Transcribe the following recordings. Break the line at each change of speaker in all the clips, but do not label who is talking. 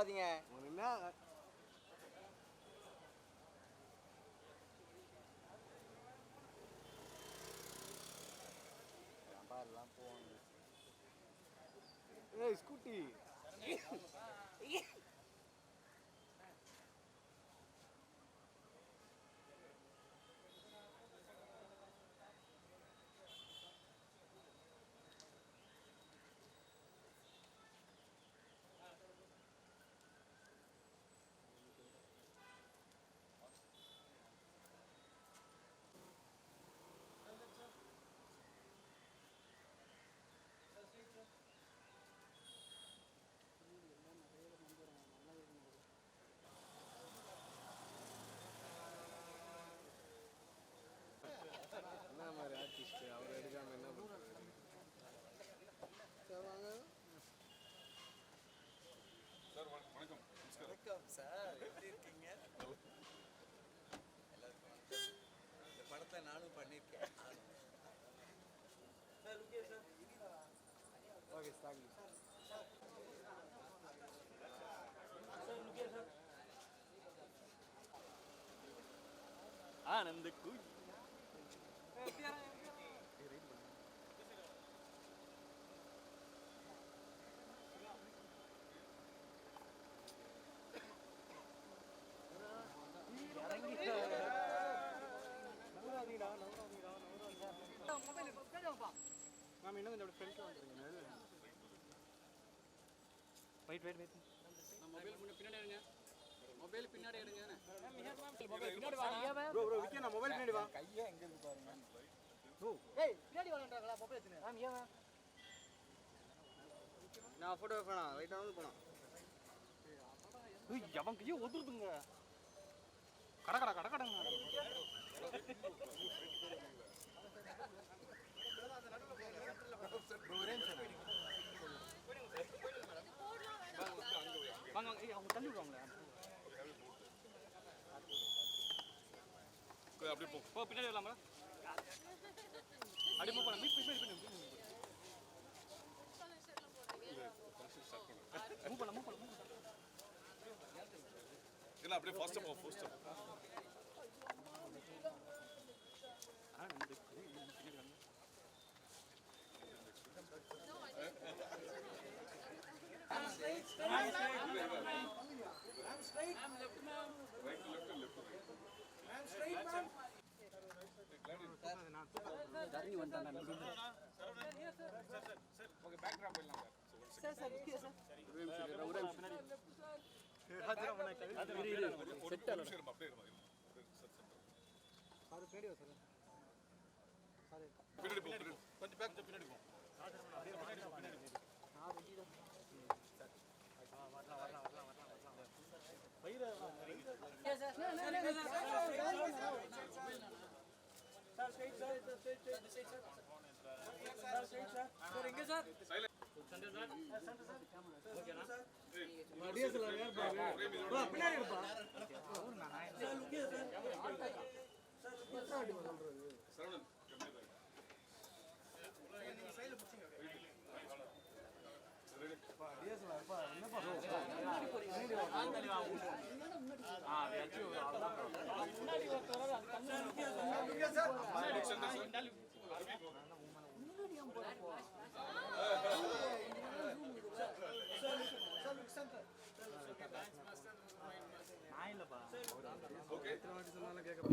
போகாதீங்க. Scooty sir, எப்படி இருக்கீங்க? இந்த படத்தை நானும் பண்ணியிருக்கேன். ஆனந்த குய் மேம் இன்னும் இந்த ஃப்ரெண்ட்ல வந்துருங்க. வெயிட் மொபைல் பின்னாடி எடுங்க. மொபைல் பின்னாடி எடுங்க. பின்னாடி வா ப்ரோ விக்கி நான் மொபைல் பின்னாடி வா. கையே எங்க இருக்கு பாருங்க. ஏய் பின்னாடி வாங்கடா மொபைல் எடுங்க. மேம் ஏன் மேம் நான் போட்டோ எடுக்கணும். ரைட்டா வந்து போலாம். ஏய் அவன் கையே ஒதுருதுங்க. கடங்க. வாங்க அவங்க தள்ளி விடுவாங்களே. அப்படியே போ பின்னாடி வரலாமா? அப்படியே மூவ் பண்ண மீட் பண்ணு. இல்ல அப்படியே ஃபாஸ்டா போ.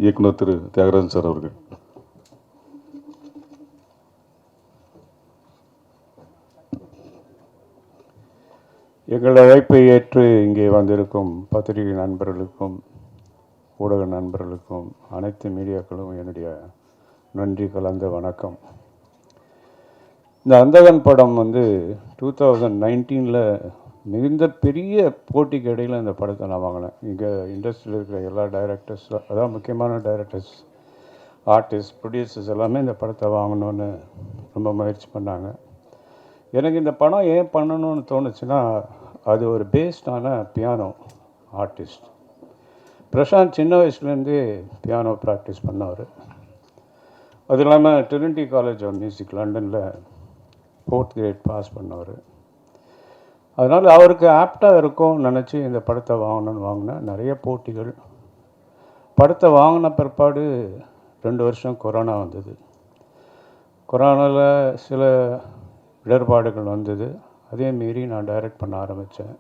இயக்குனர் திரு தியாகராஜன் சார் அவர்கள், எங்கள் அழைப்பை ஏற்று இங்கே வந்திருக்கும் பத்திரிகை நண்பர்களுக்கும் ஊடக நண்பர்களுக்கும் அனைத்து மீடியாக்களும் என்னுடைய நன்றி கலந்த வணக்கம். இந்த அந்தகன் படம் 2019 மிகுந்த பெரிய போட்டிக்கு இடையில் இந்த படத்தை நான் வாங்கினேன். இங்கே இண்டஸ்ட்ரியில் இருக்கிற எல்லா டைரக்டர்ஸ், அதான் முக்கியமான டைரக்டர்ஸ், ஆர்டிஸ்ட், ப்ரொடியூசர்ஸ் எல்லாமே இந்த படத்தை வாங்கணுன்னு ரொம்ப முயற்சி பண்ணாங்க. எனக்கு இந்த படம் ஏன் பண்ணணும்னு தோணுச்சுன்னா, அது ஒரு பேஸ்டான பியானோ ஆர்டிஸ்ட். பிரசாந்த் சின்ன வயசுலேருந்தே பியானோ ப்ராக்டிஸ் பண்ணவர். அது இல்லாமல் ட்ரினிட்டி காலேஜ் ஆஃப் மியூசிக் லண்டனில் 4th கிரேட் பாஸ் பண்ணவர். அதனால் அவருக்கு ஆப்டாக இருக்கும் நினச்சி இந்த படத்தை வாங்கணும்னு வாங்கினேன். நிறைய போட்டிகள். படத்தை வாங்கின பிற்பாடு 2 வருஷம் கொரோனா வந்தது. கொரோனாவில் சில இடர்பாடுகள் வந்தது. அதே மீறி நான் டைரக்ட் பண்ண ஆரம்பித்தேன்.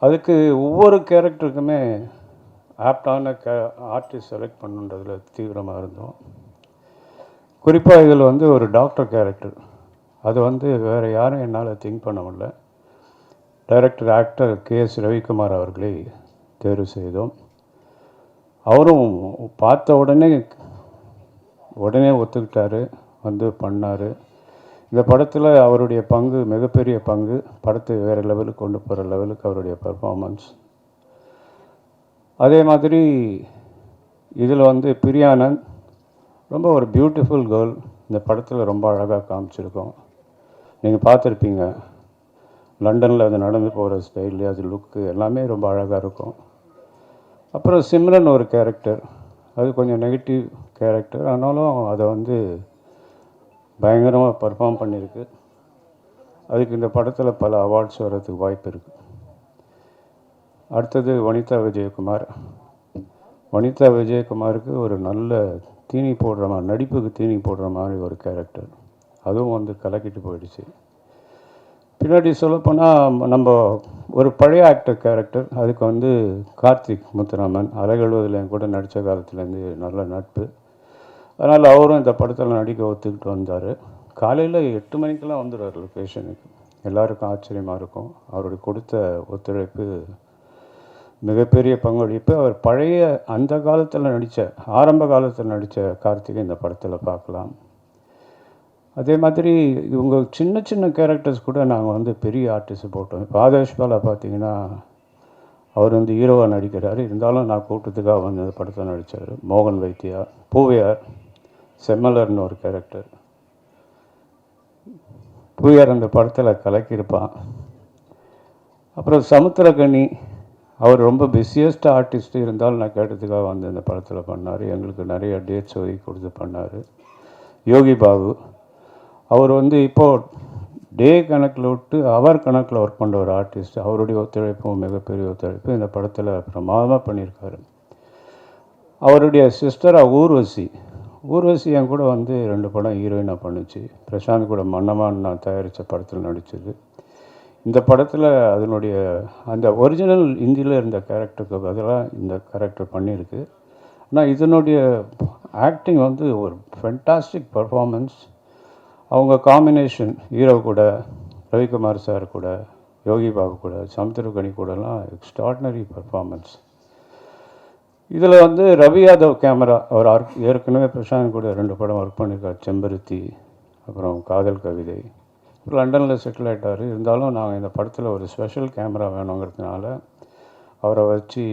அதுக்கு ஒவ்வொரு கேரக்டருக்குமே ஆப்டான ஆர்டிஸ்ட் செலக்ட் பண்ணுன்றதில் தீவிரமாக இருந்தோம். குறிப்பாக இதில் வந்து ஒரு டாக்டர் கேரக்டர், அது வந்து வேறு யாரும் என்னால் திங்க் பண்ண முடியல. டைரக்டர் ஆக்டர் KS ரவிக்குமார் அவர்களை தேர்வு செய்தோம். அவரும் பார்த்த உடனே ஒத்துக்கிட்டார், வந்து பண்ணார். இந்த படத்தில் அவருடைய பங்கு மிகப்பெரிய பங்கு. படத்தை வேறு லெவலுக்கு கொண்டு போகிற லெவலுக்கு அவருடைய பர்ஃபார்மன்ஸ். அதே மாதிரி இதில் வந்து பிரியானந்த் ரொம்ப ஒரு பியூட்டிஃபுல் கேர்ள். இந்த படத்தில் ரொம்ப அழகாக காமிச்சிருக்கோம். நீங்கள் பார்த்துருப்பீங்க, லண்டனில் அது நடந்து போகிற ஸ்டைலு, அது லுக்கு எல்லாமே ரொம்ப அழகாக இருக்கும். அப்புறம் சிம்ரன் ஒரு கேரக்டர், அது கொஞ்சம் நெகட்டிவ் கேரக்டர், ஆனாலும் அதை வந்து பயங்கரமாக பர்ஃபார்ம் பண்ணியிருக்கு. அதுக்கு இந்த படத்தில் பல அவார்ட்ஸ் வர்றதுக்கு வாய்ப்பு இருக்குது. அடுத்தது வனிதா விஜயகுமார். வனிதா விஜயகுமாருக்கு ஒரு நல்ல தீனி போடுற மாதிரி, நடிப்புக்கு தீனி போடுற மாதிரி ஒரு கேரக்டர், அதுவும் வந்து கலக்கிட்டு போயிடுச்சு. பின்னாடி சொல்லப்போனால் நம்ம ஒரு பழைய ஆக்டர் கேரக்டர், அதுக்கு வந்து கார்த்திக் முத்துராமன் அலைகழுவதில் என் கூட நடித்த காலத்துலேருந்து நல்ல நட்பு. அதனால் அவரும் இந்த படத்தில் நடிக்க ஒத்துக்கிட்டு வந்தார். காலையில் 8 மணிக்கெல்லாம் வந்துடுவார் லொக்கேஷனுக்கு. எல்லாருக்கும் ஆச்சரியமாக இருக்கும். அவருடைய கொடுத்த ஒத்துழைப்பு மிகப்பெரிய பங்களிப்பு. அவர் பழைய அந்த காலத்தில் நடித்த, ஆரம்ப காலத்தில் நடித்த கார்த்திகை இந்த படத்தில் பார்க்கலாம். அதே மாதிரி இவங்க சின்ன சின்ன கேரக்டர்ஸ் கூட நாங்கள் வந்து பெரிய ஆர்டிஸ்ட் போட்டோம். இப்போ ஆதேஷ் பாலா பார்த்தீங்கன்னா அவர் வந்து ஹீரோவாக நடிக்கிறார். இருந்தாலும் நான் கூட்டத்துக்காக வந்து இந்த படத்தை நடித்தார். மோகன் வைத்தியா, பூவையார், செம்மலர்னு ஒரு கேரக்டர். பூவையார் அந்த படத்தில் கலக்கியிருப்பான். அப்புறம் சமுத்திரக்கனி, அவர் ரொம்ப பிஸியஸ்ட் ஆர்டிஸ்ட், இருந்தாலும் நான் கேட்டதுக்காக வந்து இந்த படத்தில் பண்ணார். எங்களுக்கு நிறைய டேட்ஸ் ஒதுக்கி கொடுத்து பண்ணார். யோகி பாபு, அவர் வந்து இப்போது டே கணக்கில் விட்டு அவர் கணக்கில் ஒர்க் பண்ணுற ஒரு ஆர்டிஸ்ட். அவருடைய ஒத்துழைப்பும் மிகப்பெரிய ஒத்துழைப்பு. இந்த படத்தில் பிரமாதமாக பண்ணியிருக்காரு. அவருடைய சிஸ்டராக ஊர்வசி என் கூட வந்து 2 படம் ஹீரோயினாக பண்ணுச்சு. பிரசாந்த் கூட மன்னமான் நான் தயாரித்த படத்தில் நடித்தது. இந்த படத்தில் அதனுடைய அந்த ஒரிஜினல் ஹிந்தியில் இருந்த கேரக்டருக்கு பதிலாக இந்த கேரக்டர் பண்ணியிருக்கு. ஆனால் இதனுடைய ஆக்டிங் வந்து ஒரு ஃபென்டாஸ்டிக் பர்ஃபார்மன்ஸ். அவங்க காம்பினேஷன் ஹீரோ கூட, ரவிக்குமார் சார் கூட, யோகி பாபு கூட, சமுத்திரக்கனி கூடலாம் எக்ஸ்ட்ராடினரி பர்ஃபார்மன்ஸ். இதில் வந்து ரவி யாதவ் கேமரா, அவர் ஏற்கனவே பிரசாந்த் கூட 2 படம் ஒர்க் பண்ணியிருக்கார். செம்பருத்தி, அப்புறம் காதல் கவிதை. லண்டனில் செட்டில் ஆகிட்டார். இருந்தாலும் நாங்கள் இந்த படத்தில் ஒரு ஸ்பெஷல் கேமரா வேணுங்கிறதுனால அவரை வச்சு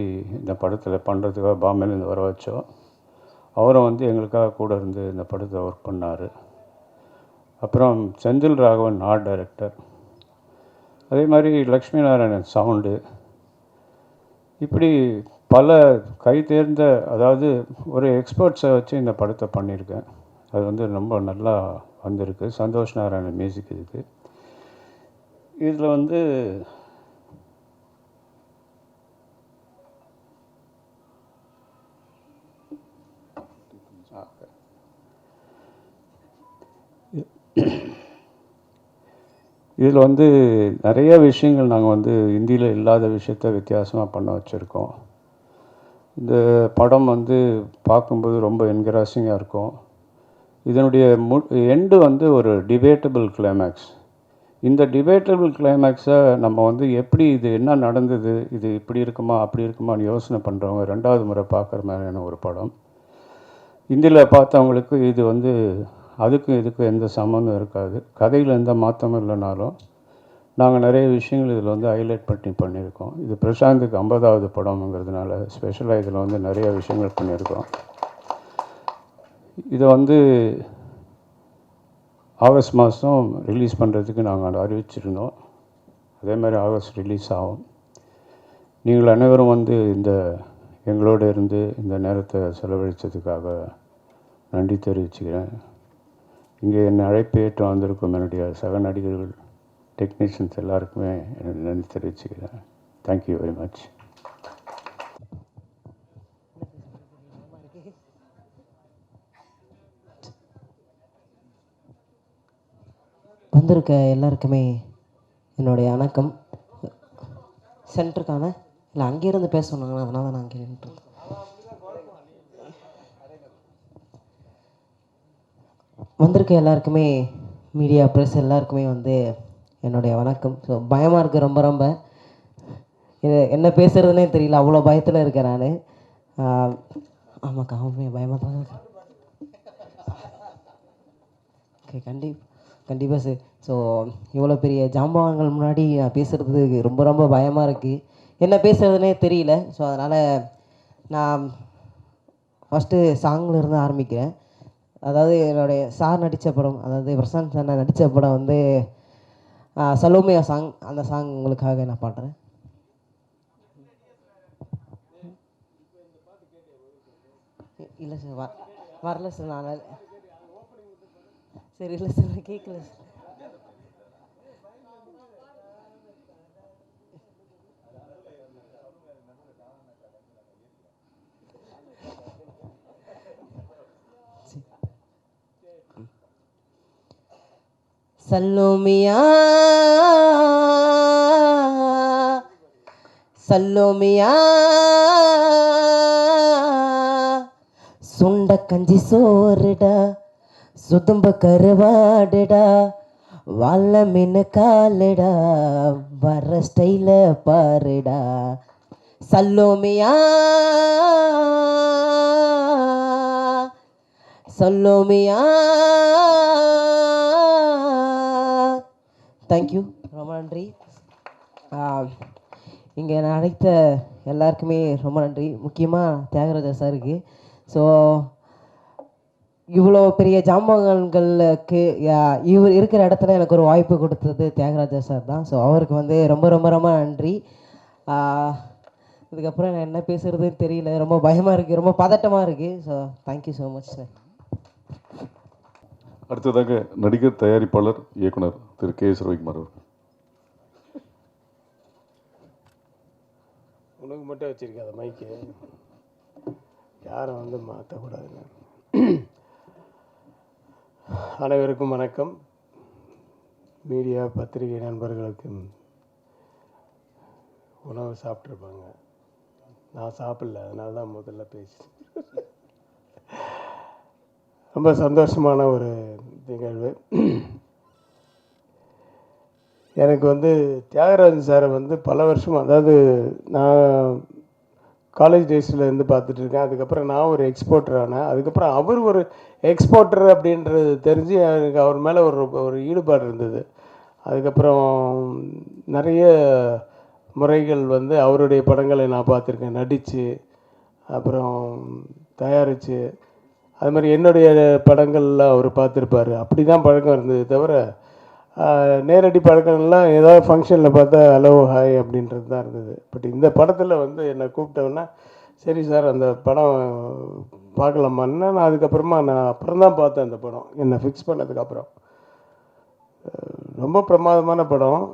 இந்த படத்தில் பண்ணுறதுக்காக பாம்பேலேருந்து வர வச்சோம். அவரை வந்து எங்களுக்காக கூட இருந்து இந்த படத்தை ஒர்க் பண்ணார். அப்புறம் செந்தில் ராகவன் ஆர்ட் டைரக்டர். அதே மாதிரி லக்ஷ்மி நாராயணன் சவுண்டு. இப்படி பல கை தேர்ந்த, அதாவது ஒரு எக்ஸ்பர்ட்ஸை வச்சு இந்த படத்தை பண்ணியிருக்கேன். அது வந்து ரொம்ப நல்லா வந்திருக்கு. சந்தோஷ் நாராயணன் மியூசிக் இதுக்கு. இதில் வந்து இதில் வந்து நிறைய விஷயங்கள் நாங்கள் வந்து இந்தியில் இல்லாத விஷயத்த வித்தியாசமாக பண்ண வச்சுருக்கோம். இந்த படம் வந்து பார்க்கும்போது ரொம்ப என்கரேஜிங்காக இருக்கும். இதனுடைய எண்டு வந்து ஒரு டிபேட்டபிள் கிளைமேக்ஸ். இந்த டிபேட்டபிள் கிளைமேக்ஸை நம்ம வந்து எப்படி, இது என்ன நடந்தது, இது இப்படி இருக்குமா அப்படி இருக்குமான்னு யோசனை பண்ணுறவங்க 2வது முறை பார்க்குற மாதிரியான ஒரு படம். இந்தியில் பார்த்தவங்களுக்கு இது வந்து அதுக்கும் இதுக்கும் எந்த சம்மந்தம் இருக்காது. கதையில் எந்த மாற்றமும் இல்லைனாலும் நாங்கள் நிறைய விஷயங்கள் இதில் வந்து ஹைலைட் பண்ணியிருக்கோம். இது பிரசாந்துக்கு 50வது படம்ங்கிறதுனால ஸ்பெஷலாக இதில் வந்து நிறைய விஷயங்கள் பண்ணியிருக்கோம். இதை வந்து ஆகஸ்ட் மாதம் ரிலீஸ் பண்ணுறதுக்கு நாங்கள் அறிவிச்சிருந்தோம். அதே மாதிரி ஆகஸ்ட் ரிலீஸ் ஆகும். நீங்கள் அனைவரும் வந்து எங்களோடு இருந்து இந்த நேரத்தை செலவழித்ததுக்காக நன்றி தெரிவிச்சுக்கிறேன். இங்கே என்னை அழைப்பு ஏற்று வந்திருக்கும் என்னுடைய சக நடிகர்கள் டெக்னீஷியன்ஸ் எல்லாருக்குமே நன்றி தெரிவிச்சுக்கிறேன். Thank you very much.
வந்திருக்க எல்லாருக்குமே என்னுடைய வணக்கம். சென்டருக்கான இல்லை அங்கேருந்து பேச சொன்னாங்க, அதனால தான் நான் அங்கே நின்று. வந்திருக்க எல்லாருக்குமே மீடியா ப்ரெஸ் எல்லாருக்குமே வந்து என்னுடைய வணக்கம். ஸோ பயமாக இருக்குது, ரொம்ப ரொம்ப இது என்ன பேசுகிறதுனே தெரியல, அவ்வளோ பயத்தில் இருக்கேன் நான். ஆமாக்கா, அவன் பயமாக தான் இருக்கேன். ஓகே, கண்டிப்பாக சார். ஸோ இவ்வளோ பெரிய ஜாம்பவான்கள் முன்னாடி நான் பேசுகிறதுக்கு ரொம்ப ரொம்ப பயமாக இருக்குது, என்ன பேசுகிறதுனே தெரியல. ஸோ அதனால் நான் ஃபஸ்ட்டு சாங்கில் இருந்து ஆரம்பிக்கிறேன். அதாவது என்னுடைய சார் நடித்த படம், அதாவது பிரசாந்த் சார் நடித்த படம் வந்து சலோமியா சாங். அந்த சாங் உங்களுக்காக நான் பாடுறேன். இல்லை சார், வரல சார், நான் சரி இல்லை சார், நான் கேட்கல சார். சல்லோமியா சல்லோமியா சுண்ட கஞ்சி சோறுடா, சுதும்ப கருவாடுடா, வாழ மீன் காலுடா, வர ஸ்டைல பாருடா. சல்லோமியா சல்லோமியா. தேங்க்யூ, ரொம்ப நன்றி. இங்கே நான் அழைத்த எல்லாருக்குமே ரொம்ப நன்றி, முக்கியமாக தியாகராஜா சாருக்கு. ஸோ இவ்வளோ பெரிய ஜாம்பவான்களுக்கு இவர் இருக்கிற இடத்துல எனக்கு ஒரு வாய்ப்பு கொடுத்தது தியாகராஜா சார் தான். ஸோ அவருக்கு வந்து ரொம்ப ரொம்ப ரொம்ப நன்றி. இதுக்கப்புறம் நான் என்ன பேசுகிறதுன்னு தெரியல, ரொம்ப பயமாக இருக்குது, ரொம்ப பதட்டமாக இருக்குது. So thank you so much sir.
அடுத்ததாக நடிகர், தயாரிப்பாளர், இயக்குனர் திரு கே.எஸ். ரவிக்குமார் அவர்கள்.
உனக்கு மட்டும் வச்சுருக்காத மைக்கு, யாரும் வந்து மாற்றக்கூடாதுங்க. அனைவருக்கும் வணக்கம். மீடியா பத்திரிகை நண்பர்களுக்கு உணவு சாப்பிட்ருப்பாங்க, நான் சாப்பிடல, அதனால தான் முதல்ல பேசுகிறேன். ரொம்ப சந்தோஷமான ஒரு நிகழ்வு. எனக்கு வந்து தியாகராஜன் சாரை வந்து பல வருஷமாக, அதாவது நான் காலேஜ் டேஸில் இருந்து பார்த்துட்ருக்கேன். அதுக்கப்புறம் நான் ஒரு எக்ஸ்போர்ட்டர் ஆனேன். அதுக்கப்புறம் அவர் ஒரு எக்ஸ்போர்ட்டர் அப்படின்றது தெரிஞ்சு எனக்கு அவர் மேலே ஒரு ஈடுபாடு இருந்தது. அதுக்கப்புறம் நிறைய முறைகள் வந்து அவருடைய படங்களை நான் பார்த்துருக்கேன், நடித்து, அப்புறம் தயாரித்து. அது மாதிரி என்னுடைய படங்கள்லாம் அவர் பார்த்துருப்பார். அப்படி தான் பழக்கம் இருந்தது தவிர நேரடி பழக்கம்லாம் ஏதாவது ஃபங்க்ஷனில் பார்த்தா ஹலோ ஹாய் அப்படின்றது தான் இருந்தது. பட் இந்த படத்தில் வந்து என்னை கூப்பிட்டோன்னா, சரி சார் அந்த படம் பார்க்கலாமான்னா, நான் அதுக்கப்புறமா அப்புறம் தான் பார்த்தேன் அந்த படம், என்னை ஃபிக்ஸ் பண்ணதுக்கப்புறம். ரொம்ப பிரமாதமான படம்.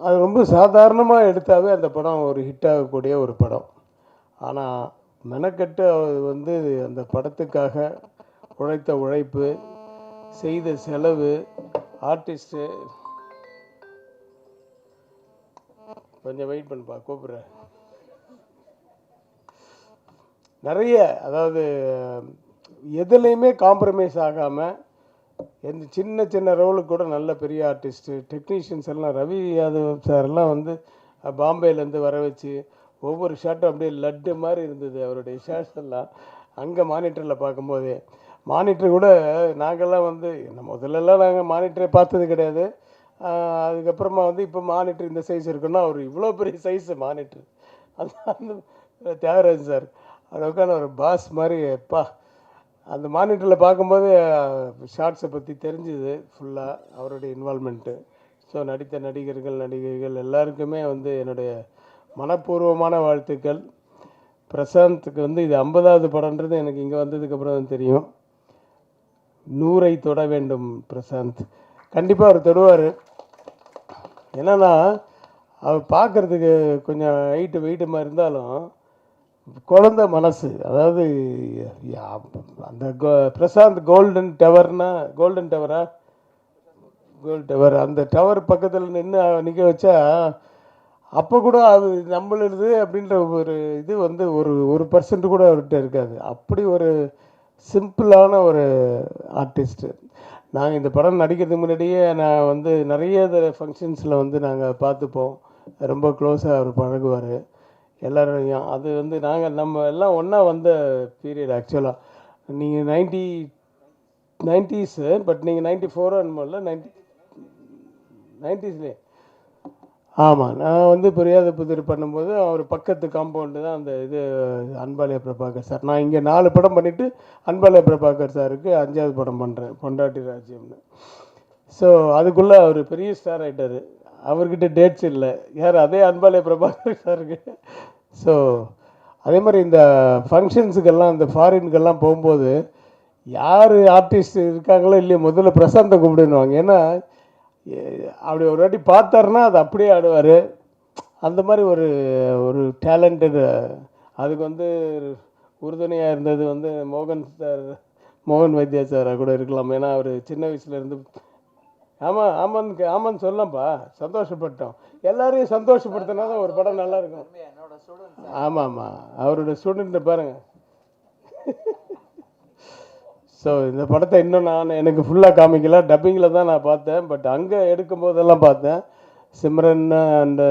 அது ரொம்ப சாதாரணமாக எடுத்தாவே அந்த படம் ஒரு ஹிட் ஆகக்கூடிய ஒரு படம். ஆனால் மெனக்கட்டு வந்து அந்த படத்துக்காக உழைத்த உழைப்பு, செய்த செலவு, ஆர்டிஸ்ட்டு, கொஞ்சம் வெயிட் பண்ணுப்பா, கூப்பிட்றேன். நிறைய, அதாவது எதுலேயுமே காம்ப்ரமைஸ் ஆகாமல், எந்த சின்ன சின்ன ரோலுக்கு கூட நல்ல பெரிய ஆர்டிஸ்ட்டு, டெக்னீஷியன்ஸ் எல்லாம், ரவி யாதவ் சார்லாம் வந்து பாம்பேலேருந்து வர வச்சு ஒவ்வொரு ஷாட்டும் அப்படியே லட்டு மாதிரி இருந்தது அவருடைய ஷாட்ஸ் எல்லாம். அங்கே மானிட்டரில் பார்க்கும்போதே, மானிட்டர் கூட நாங்கள்லாம் வந்து முதல்லலாம் நாங்கள் மானிட்டரை பார்த்தது கிடையாது. அதுக்கப்புறமா வந்து இப்போ மானிட்டர் இந்த சைஸ் இருக்குன்னா, அவர் இவ்வளோ பெரிய சைஸு மானிட்டர். அந்த தியாகராஜன் சார் அது உட்காந்து ஒரு பாஸ் மாதிரி, எப்பா அந்த மானிட்டரில் பார்க்கும்போது ஷார்ட்ஸை பற்றி தெரிஞ்சுது ஃபுல்லாக, அவருடைய இன்வால்மெண்ட்டு. ஸோ நடித்த நடிகர்கள், நடிகைகள் எல்லாருக்குமே வந்து என்னுடைய மனப்பூர்வமான வாழ்த்துக்கள். பிரசாந்துக்கு வந்து இது 50வது படம்ன்றது எனக்கு இங்கே வந்ததுக்கப்புறம் தான் தெரியும். 100ஐ தொட வேண்டும் பிரசாந்த், கண்டிப்பாக அவர் தொடுவார். என்னன்னா அவர் பார்க்குறதுக்கு கொஞ்சம் வெயிட்டமாக இருந்தாலும் குழந்த மனசு. அதாவது அந்த பிரசாந்த் கோல்டன் டவர்னா கோல்டன் டவரா கோல்டு டவர், அந்த டவர் பக்கத்தில் நின்று நிற்க வச்சா அப்போ கூட அது நம்மளுது அப்படின்ற ஒரு இது வந்து ஒரு பர்சன்ட் கூட அவர்கிட்ட இருக்காது. அப்படி ஒரு சிம்பிளான ஒரு ஆர்டிஸ்ட்டு. நாங்கள் இந்த படம் நடிக்கிறதுக்கு முன்னாடியே நான் வந்து நிறைய ஃபங்க்ஷன்ஸில் வந்து நாங்கள் பார்த்துப்போம். ரொம்ப க்ளோஸாக அவர் பழகுவார் எல்லோரையும். அது வந்து நம்ம எல்லாம் ஒன்றா வந்த பீரியட் ஆக்சுவலாக. நீங்கள் 90s, பட் நீங்கள் 94 என்னமோல 90ஸ்லேயே. ஆமாம், நான் வந்து புரியாத புதிர் பண்ணும்போது அவர் பக்கத்து காம்பவுண்டு தான் அந்த இது அன்பாலய பிரபாகர் சார். நான் இங்கே 4 படம் பண்ணிவிட்டு அன்பாலய பிரபாகர் சாருக்கு 5வது படம் பண்ணுறேன், பொண்டாட்டி ராஜ்யம்னு. ஸோ அதுக்குள்ளே அவர் பெரிய ஸ்டார் ஆகிட்டார். அவர்கிட்ட டேட்ஸ் இல்லை, யார் அதே அன்பாலய பிரபாகர் சாருக்கு. ஸோ அதே மாதிரி இந்த ஃபங்க்ஷன்ஸுக்கெல்லாம் இந்த ஃபாரினுக்கெல்லாம் போகும்போது யார் ஆர்டிஸ்ட் இருக்காங்களோ இல்லையோ முதல்ல பிரசாந்தை கூப்பிடுவாங்க. ஏன்னா அப்படி ஒரு வாட்டி பார்த்தாருன்னா அது அப்படியே ஆடுவார். அந்த மாதிரி ஒரு டேலண்டட். அதுக்கு வந்து உறுதுணையாக இருந்தது வந்து மோகன் வைத்தியா சாராக கூட இருக்கலாம். ஏன்னா அவர் சின்ன வயசுலேருந்து ஆமான்னு சொல்லலாம்ப்பா, சந்தோஷப்பட்டோம். எல்லாரையும் சந்தோஷப்படுத்தினா தான் ஒரு படம் நல்லாயிருக்கும். ஆமாம், அவரோட ஸ்டூடெண்ட்டை பாருங்கள். ஸோ இந்த படத்தை இன்னும் எனக்கு ஃபுல்லாக காமிக்கல, டப்பிங்கில் தான் நான் பார்த்தேன். பட் அங்கே எடுக்கும் போதெல்லாம் பார்த்தேன். சிம்ரன் அண்டு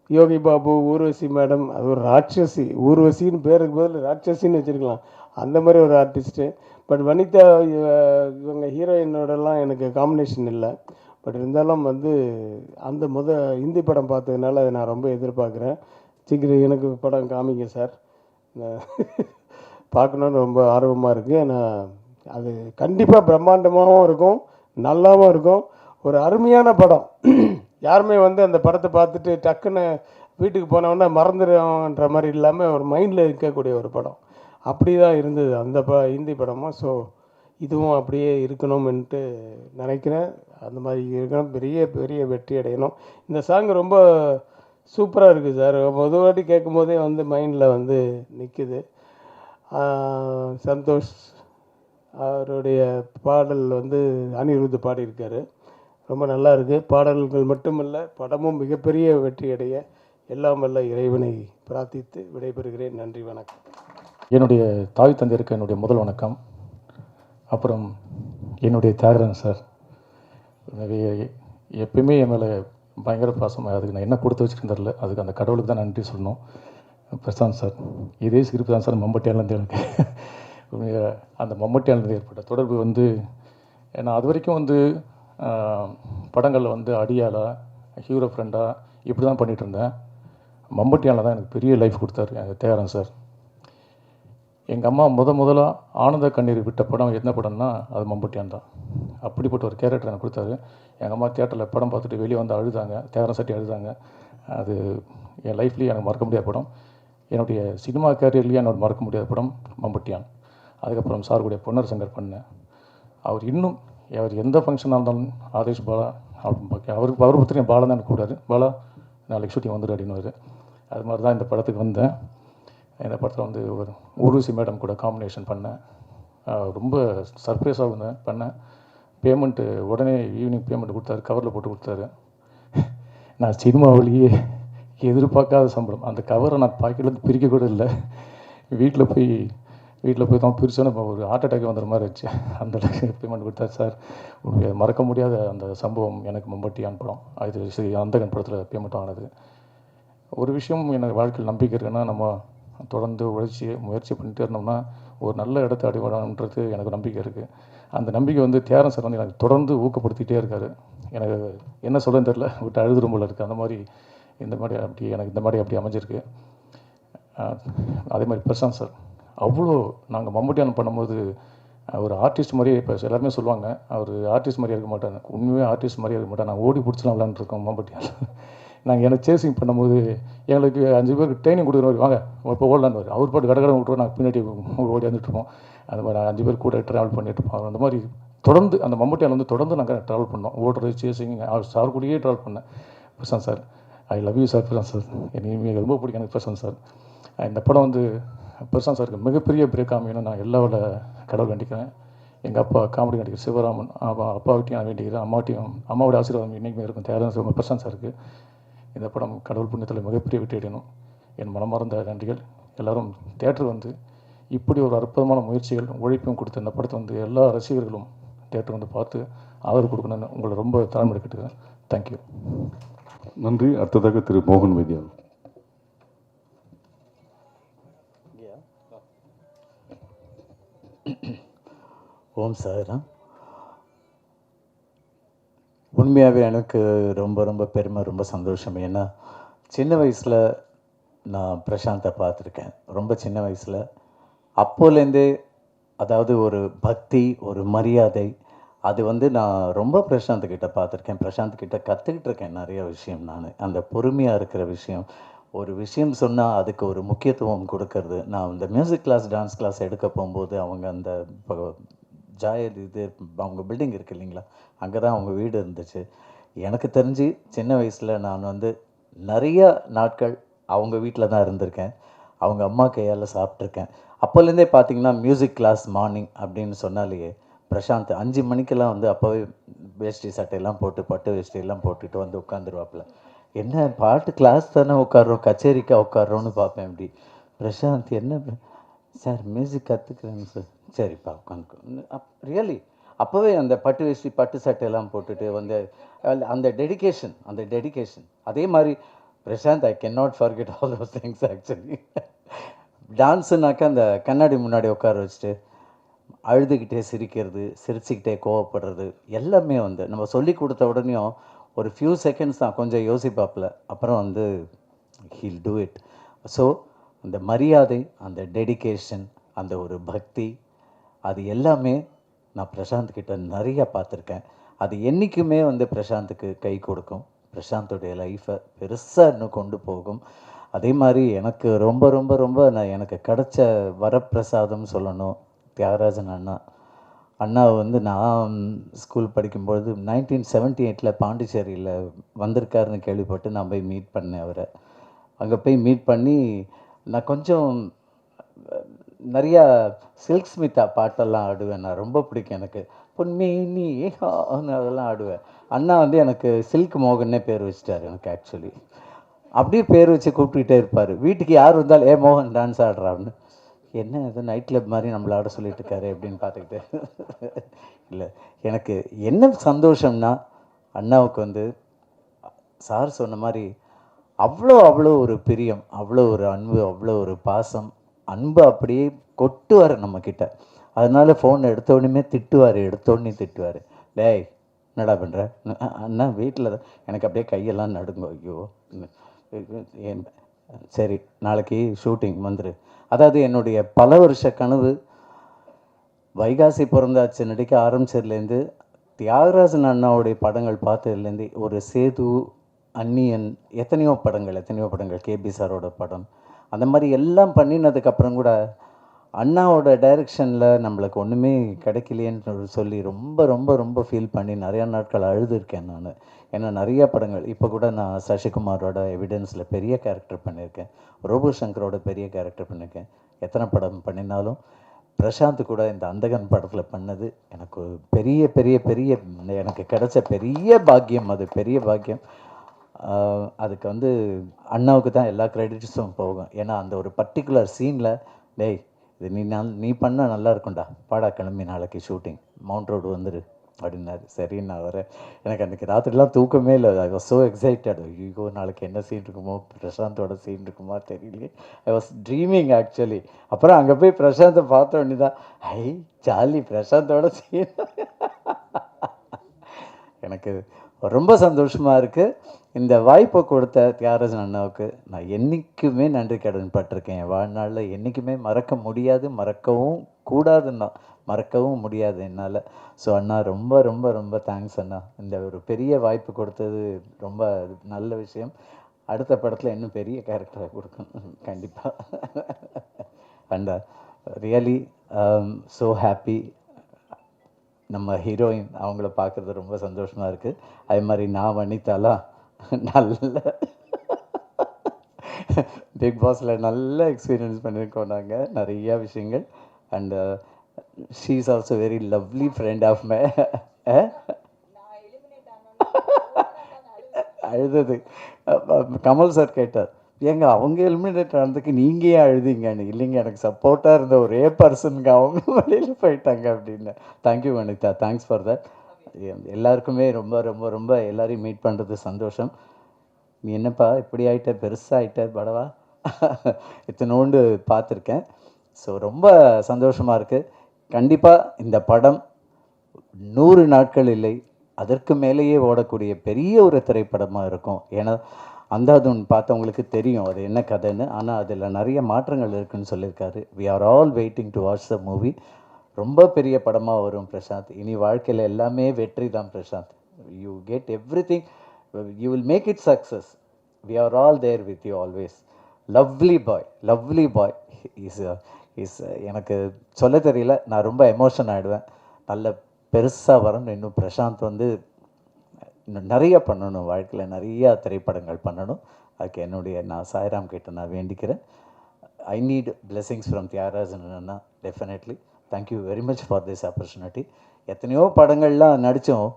யோகி பாபு, ஊர்வசி மேடம், அது ஒரு ராட்சசி. ஊர்வசின்னு பேருக்கு பதில் ராட்சசின்னு வச்சுருக்கலாம், அந்த மாதிரி ஒரு ஆர்டிஸ்ட்டு. பட் வனிதா இவங்க ஹீரோயினோடலாம் எனக்கு காம்பினேஷன் இல்லை. பட் இருந்தாலும் வந்து அந்த ஹிந்தி படம் பார்த்ததுனால நான் ரொம்ப எதிர்பார்க்குறேன். சீக்கிரம் எனக்கு படம் காமிங்க சார், பார்க்கணுன்னு ரொம்ப ஆர்வமாக இருக்குது. நான் அது கண்டிப்பாக பிரம்மாண்டமாகவும் இருக்கும், நல்லாவும் இருக்கும். ஒரு அருமையான படம். யாருமே வந்து அந்த படத்தை பார்த்துட்டு டக்குன்னு வீட்டுக்கு போனவொன்னே மறந்துடுன்ற மாதிரி இல்லாமல் ஒரு மைண்டில் இருக்கக்கூடிய ஒரு படம். அப்படி தான் இருந்தது அந்த ஹிந்தி படமும். ஸோ இதுவும் அப்படியே இருக்கணும்ன்ட்டு நினைக்கிறேன். அந்த மாதிரி இருக்கணும், பெரிய பெரிய வெற்றி அடையணும். இந்த சாங் ரொம்ப சூப்பராக இருக்குது சார். முதல் வாட்டி கேட்கும் போதே வந்து மைண்டில் வந்து நிற்குது. சந்தோஷ் அவருடைய பாடல் வந்து அனிருத் பாடியிருக்காரு, ரொம்ப நல்லா இருக்குது. பாடல்கள் மட்டுமல்ல, படமும் மிகப்பெரிய வெற்றி அடைய எல்லாம் வல்ல இறைவனை பிரார்த்தித்து விடைபெறுகிறேன். நன்றி, வணக்கம்.
என்னுடைய தாய் தந்தையருக்கு என்னுடைய முதல் வணக்கம். அப்புறம் என்னுடைய தியாகராஜன் சார், எப்பயுமே என் மேலே பயங்கர பாசமாக, அதுக்கு நான் என்ன கொடுத்து வச்சுருக்கேன் தெரில, அதுக்கு அந்த கடவுளுக்கு தான் நன்றி சொல்லணும். பிரசாந்த் சார், இதே சிரிப்பு தான் சார் மம்பட்டியாலேருந்து எனக்கு அந்த மம்பட்டியாலேருந்து ஏற்பட்ட தொடர்பு வந்து, ஏன்னா அது வரைக்கும் வந்து படங்களில் வந்து அடியாளா ஹீரோ ஃப்ரெண்டாக இப்படி தான் பண்ணிகிட்டு இருந்தேன். மம்பட்டியால் தான் எனக்கு பெரிய லைஃப் கொடுத்தாரு தியாகராஜன் சார். எங்கள் அம்மா முதலாக ஆனந்த கண்ணீர் விட்ட படம் என்ன படம்னா அது மம்பட்டியான் தான். அப்படிப்பட்ட ஒரு கேரக்டர் எனக்கு கொடுத்தாரு. எங்கள் அம்மா தியேட்டரில் படம் பார்த்துட்டு வெளியே வந்து அழுதாங்க, தியாகராஜன் சாட்டி அழுதாங்க. அது என் லைஃப்லேயே எனக்கு மறக்க முடியாத படம். என்னுடைய சினிமா கேரியர்லேயே என்னோட மறக்க முடியாத படம் மம்பட்டியான். அதுக்கப்புறம் சார் கூடிய பொன்னர் சங்கர் பண்ணேன். அவர் எந்த ஃபங்க்ஷனாக இருந்தாலும் ஆதேஷ் பாலா அவருக்கு பற்றி பாலா தான் எனக்கு கூடாது, பாலா நாளைக்கு ஷூட்டிங் வந்துடு அப்படின்னுவார். அது மாதிரி தான் இந்த படத்துக்கு வந்தேன். இந்த படத்தில் வந்து ஒரு ஊர்வசி மேடம் கூட காம்பினேஷன் பண்ணேன். ரொம்ப சர்ப்ரைஸாக பண்ணேன். பேமெண்ட்டு உடனே ஈவினிங் பேமெண்ட் கொடுத்தாரு, கவரில் போட்டு கொடுத்தாரு. நான் சினிமாவிலேயே எதிர்பார்க்காத சம்பளம். அந்த கவரை நான் பாக்கெட்லேருந்து பிரிக்க கூட இல்லை. வீட்டில் போய் தான் பிரிச்சோன்னு ஒரு ஹார்ட் அட்டாக் வந்துடுற மாதிரி இருந்துச்சு. அந்த பேமெண்ட் கொடுத்தாரு சார். மறக்க முடியாத அந்த சம்பவம் எனக்கு மம்பட்டியான் படம். அது சரி, அந்தகன் படத்தில் பேமெண்ட் ஆனது. ஒரு விஷயம் எனக்கு வாழ்க்கையில் நம்பிக்கை இருக்குன்னா, நம்ம தொடர்ந்து முயற்சி பண்ணிகிட்டே இருந்தோம்னா ஒரு நல்ல இடத்தை அடைவாடன்றது எனக்கு நம்பிக்கை இருக்குது. அந்த நம்பிக்கை வந்து தியாகராஜன் சார் வந்து எனக்கு தொடர்ந்து ஊக்கப்படுத்திகிட்டே இருக்கார். எனக்கு என்ன சொல்லுன்னு தெரில, விட்டு அழுதுரும் போல இருக்குது. அந்த மாதிரி எனக்கு இந்த மாதிரி அப்படி அமைஞ்சிருக்கு. அதே மாதிரி பிரசாந்த் சார், அவ்வளோ நாங்கள் மம்பட்டியான் பண்ணும்போது ஒரு ஆர்டிஸ்ட் மாதிரியே, இப்போ எல்லாருமே சொல்லுவாங்க அவர் ஆர்டிஸ்ட் மாதிரியே இருக்க மாட்டாங்க. உண்மையே ஆர்டிஸ்ட் மாதிரியே இருக்க மாட்டேன். நான் ஓடி பிடிச்சலாம் விளாண்டுருக்கோம் மம்பட்டியான். நாங்கள் எனக்கு சேசிங் பண்ணும்போது எங்களுக்கு 5 பேருக்கு ட்ரைனிங் கொடுக்குறவங்க, வாங்க இப்போ ஓடலான்னு அவர் பாட்டு கடை விட்டுருவோம், நாங்கள் பின்னாடி ஓடி வந்துட்டுருப்போம். அந்த மாதிரி 5 பேர் கூட ட்ராவல் பண்ணிட்டு இருப்போம். அந்த மாதிரி தொடர்ந்து அந்த மம்பட்டியால் வந்து தொடர்ந்து நாங்கள் ட்ராவல் பண்ணோம். ஓடுறது, சேசிங், சார் கூடயே ட்ராவல் பண்ணேன். Prashanth sir, I love you sir. Prashanth sir, எனக்கு ரொம்ப பிடிக்கும் எனக்கு பிரசாந்த் சார். இந்த படம் வந்து பிரசாந்த் சாருக்கு மிகப்பெரிய பிரேக் அமையணும் நான் எல்லாவோட கடவுள் வேண்டிக்கிறேன். எங்கள் அப்பா காமெடி நடிகர் சிவராமன் அப்பாவிட்டையும் நான் வேண்டிக்கிறேன், அம்மாவோட ஆசீர்வாதம் இன்றைக்குமே இருக்கும். தேவையான பிரசாந்த் சாருக்கு இந்த படம் கடவுள் புண்ணியத்தில் மிகப்பெரிய வெற்றி அடையணும். என் மனமார்ந்த நன்றிகள். எல்லோரும் தேட்டர் வந்து இப்படி ஒரு அற்புதமான முயற்சிகள் உழைப்பும் கொடுத்து இந்த படத்தை வந்து எல்லா ரசிகர்களும் தேட்டர் வந்து பார்த்து ஆதரவு கொடுக்கணும்னு உங்களை ரொம்ப தாழ்மையை கேட்டுக்கிறேன். தேங்க்யூ.
நன்றி. அடுத்ததாக திரு மோகன் வைத்தியா.
ஓம் சார், உண்மையாகவே எனக்கு ரொம்ப ரொம்ப பெருமை, ரொம்ப சந்தோஷம். ஏன்னா சின்ன வயசில் நான் பிரசாந்தை பார்த்துருக்கேன். ரொம்ப சின்ன வயசில் அப்போலேருந்தே, அதாவது ஒரு பக்தி, ஒரு மரியாதை, அது வந்து நான் ரொம்ப பிரசாந்த்கிட்ட பார்த்துருக்கேன். பிரசாந்த்கிட்ட கற்றுக்கிட்டு இருக்கேன் நிறைய விஷயம். நான் அந்த பொறுமையாக இருக்கிற விஷயம், ஒரு விஷயம் சொன்னால் அதுக்கு ஒரு முக்கியத்துவம் கொடுக்கறது. நான் இந்த மியூசிக் கிளாஸ், டான்ஸ் கிளாஸ் எடுக்க போகும்போது அவங்க அந்த இது அவங்க பில்டிங் இருக்குது இல்லைங்களா, அங்கே தான் அவங்க வீடு இருந்துச்சு. எனக்கு தெரிஞ்சு சின்ன வயசில் நான் வந்து நிறைய நாட்கள் அவங்க வீட்டில் தான் இருந்திருக்கேன். அவங்க அம்மா கையால் சாப்பிட்ருக்கேன். அப்போலேருந்தே பார்த்திங்கன்னா மியூசிக் கிளாஸ் மார்னிங் அப்படின்னு சொன்னாலேயே பிரசாந்த் 5 மணிக்கெல்லாம் வந்து அப்போவே வேஷ்டி சட்டையெல்லாம் போட்டு பட்டு வேஷ்டியெல்லாம் போட்டுட்டு வந்து உட்காந்துருவாப்பில். என்ன பாட்டு கிளாஸ் தானே உட்காடுறோம், கச்சேரிக்காக உட்காடுறோன்னு பார்ப்பேன். இப்படி பிரசாந்த் என்ன சார் மியூசிக் கற்றுக்குறேன்னு சார், சரிப்பா உட்காந்து ரியலி அப்போவே அந்த பட்டு வேஷ்டி பட்டு சட்டையெல்லாம் போட்டுட்டு வந்து அந்த டெடிகேஷன் அதே மாதிரி Prashanth, I can not forget all those things actually. டான்ஸுனாக்கா அந்த கண்ணாடி முன்னாடி உட்கார வச்சுட்டு அழுதுகிட்டே சிரிக்கிறது, சிரிச்சுக்கிட்டே கோவப்படுறது எல்லாமே வந்து நம்ம சொல்லி கொடுத்த உடனேயும் ஒரு ஃபியூ செகண்ட்ஸ் தான் கொஞ்சம் யோசிப்பாப்பில், அப்புறம் வந்து ஹீல் டூ இட். ஸோ அந்த மரியாதை, அந்த டெடிகேஷன், அந்த ஒரு பக்தி, அது எல்லாமே நான் பிரசாந்த் கிட்ட நிறையா பார்த்துருக்கேன். அது என்றைக்குமே வந்து பிரசாந்துக்கு கை கொடுக்கும், பிரசாந்தோடைய லைஃப்பை பெருசாக இன்னும் கொண்டு போகும். அதே மாதிரி எனக்கு ரொம்ப ரொம்ப ரொம்ப எனக்கு கிடைச்ச வரப்பிரசாதம் சொல்லணும் தியாகராஜன் அண்ணா வந்து நான் ஸ்கூல் படிக்கும்பொழுது 1978 பாண்டிச்சேரியில் வந்திருக்காருன்னு கேள்விப்பட்டு நான் போய் மீட் பண்ணேன் அவரை. அங்கே போய் மீட் பண்ணி நான் கொஞ்சம் நிறையா சில்க் ஸ்மிதா பாட்டெல்லாம் ஆடுவேன். நான் ரொம்ப பிடிக்கும் எனக்கு. பொன்மேனி அதெல்லாம் ஆடுவேன். அண்ணா வந்து எனக்கு சில்க் மோகன்னே பேர் வச்சிட்டார் எனக்கு. ஆக்சுவலி அப்படியே பேர் வச்சு கூப்பிட்டுக்கிட்டே இருப்பார். வீட்டுக்கு யார் வந்தாலும் மோகன் டான்ஸ் ஆடுறான்னு, என்ன இது நைட் கிளப் மாதிரி நம்மளை ஆட சொல்லிட்டு இருக்காரு அப்படின்னு பார்த்துக்கிட்டு. இல்லை, எனக்கு என்ன சந்தோஷம்னா அண்ணாவுக்கு வந்து சார் சொன்ன மாதிரி அவ்வளோ ஒரு பிரியம், அவ்வளோ ஒரு அன்பு, அவ்வளோ ஒரு பாசம். அன்பு அப்படியே கொட்டுவார் நம்மக்கிட்ட. அதனால ஃபோன் எடுத்தோடனே திட்டுவார். டேய் என்னடா பண்ணுற அண்ணா, வீட்டில் தான். எனக்கு அப்படியே கையெல்லாம் நடுங்க. ஐயோ சரி நாளைக்கு ஷூட்டிங் வந்துரு. அதாவது என்னுடைய பல வருஷ கனவு வைகாசி பிறந்தாச்சு நடிக்க ஆரம்பிச்சதுலேருந்து தியாகராஜன் அண்ணாவுடைய படங்கள் பார்த்ததுலேருந்து ஒரு சேது, அந்நியன், எத்தனையோ படங்கள் கேபி சாரோட படம், அந்த மாதிரி எல்லாம் பண்ணினதுக்கப்புறம் கூட அண்ணாவோட டைரக்ஷனில் நம்மளுக்கு ஒன்றுமே கிடைக்கலையேன்னு சொல்லி ரொம்ப ரொம்ப ரொம்ப ஃபீல் பண்ணி நிறையா நாட்கள் அழுதுருக்கேன் நான். ஏன்னா நிறைய படங்கள், இப்போ கூட நான் சசிகுமாரோட எவிடன்ஸில் பெரிய கேரக்டர் பண்ணியிருக்கேன், ரோபோ சங்கரோட பெரிய கேரக்டர் பண்ணியிருக்கேன். எத்தனை படம் பண்ணினாலும் பிரசாந்த் கூட இந்த அந்தகன் படத்தில் பண்ணது எனக்கு பெரிய பெரிய பெரிய எனக்கு கிடைச்ச பெரிய பாக்கியம். அது பெரிய பாக்கியம். அதுக்கு வந்து அண்ணாவுக்கு தான் எல்லா கிரெடிட்ஸும் போகும். ஏன்னா அந்த ஒரு பர்டிகுலர் சீனில், டேய் இது நீ பண்ணால் நல்லா இருக்கும்டா, பாடா கிளம்பி நாளைக்கு ஷூட்டிங் மவுண்ட் ரோடு வந்துடு அப்படின்னாரு. சரி நான் வரேன். எனக்கு அன்றைக்கி ராத்திரிலாம் தூக்கமே இல்லை. I was so excited. ஐயோ நாளைக்கு என்ன சீன் இருக்குமோ, பிரசாந்தோட சீன் இருக்குமா தெரியலையே. I was dreaming actually. அப்புறம் அங்கே போய் பிரசாந்தை பார்த்த உடனே தான் ஐ ஜாலி, பிரசாந்தோட சீன். எனக்கு ரொம்ப சந்தோஷமாக இருக்குது. இந்த வாய்ப்பை கொடுத்த தியாகராஜன் அண்ணாவுக்கு நான் என்றைக்குமே நன்றி கடன் பட்டிருக்கேன். என் வாழ்நாளில் என்றைக்குமே மறக்க முடியாது, மறக்கவும் கூடாதுன்னா மறக்கவும் முடியாது என்னால். ஸோ அண்ணா ரொம்ப ரொம்ப ரொம்ப தேங்க்ஸ் அண்ணா. இந்த ஒரு பெரிய வாய்ப்பு கொடுத்தது ரொம்ப நல்ல விஷயம். அடுத்த படத்தில் இன்னும் பெரிய கேரக்டரை கொடுக்கணும் கண்டிப்பாக. And really so happy. நம்ம ஹீரோயின் அவங்கள பார்க்குறது ரொம்ப சந்தோஷமாக இருக்குது. அதே மாதிரி நான் வனிதாலாம் நல்ல பிக் பாஸில் நல்ல எக்ஸ்பீரியன்ஸ் பண்ணியிருக்கோம் நாங்கள் நிறையா விஷயங்கள். And she is also very lovely friend of my அழுதது கமல் சார் கேட்டார், ஏங்க அவங்க எலிமினேட் ஆனதுக்கு நீங்கள் ஏன் அழுதிங்கன்னு. இல்லைங்க, எனக்கு சப்போர்ட்டாக இருந்த ஒரே பர்சனுங்க அவங்க வெளியில் போயிட்டாங்க அப்படின்னு. Thank you Vanitha, thanks for that. எல்லாருக்குமே ரொம்ப ரொம்ப ரொம்ப எல்லாரையும் மீட் பண்ணுறது சந்தோஷம். நீ என்னப்பா இப்படி ஆகிட்ட, பெருசாகிட்ட படவா, இத்தனோண்டு பார்த்துருக்கேன். ஸோ ரொம்ப சந்தோஷமாக இருக்குது. கண்டிப்பாக இந்த படம் 100 நாட்கள் இல்லை, அதற்கு மேலேயே ஓடக்கூடிய பெரிய ஒரு திரைப்படமாக இருக்கும். ஏன்னா அந்தாதுன் பார்த்தவங்களுக்கு தெரியும் அது என்ன கதைன்னு. ஆனால் அதில் நிறைய மாற்றங்கள் இருக்குதுன்னு சொல்லியிருக்காரு. We are all waiting to watch the movie. ரொம்ப பெரிய படமாக வரும் பிரசாந்த். இனி வாழ்க்கையில் எல்லாமே வெற்றி தான் Prashanth. You get everything, you will make it success. We are all there with you always. Lovely boy, lovely boy. Is எனக்கு சொல்ல தெரியல, நான் ரொம்ப எமோஷன் ஆகிடுவேன். நல்ல பெருசாக வரணும். இன்னும் பிரசாந்த் வந்து இன்னும் நிறைய பண்ணணும், வாழ்க்கையில் நிறையா திரைப்படங்கள் பண்ணணும். அதுக்கு நான் சாய்ராம் கிட்ட நான் வேண்டிக்கிறேன். I need blessings from Thiyagarajan அண்ணா. Definitely thank you very much for this opportunity. எத்தனையோ படங்கள்லாம் நடித்தோம்.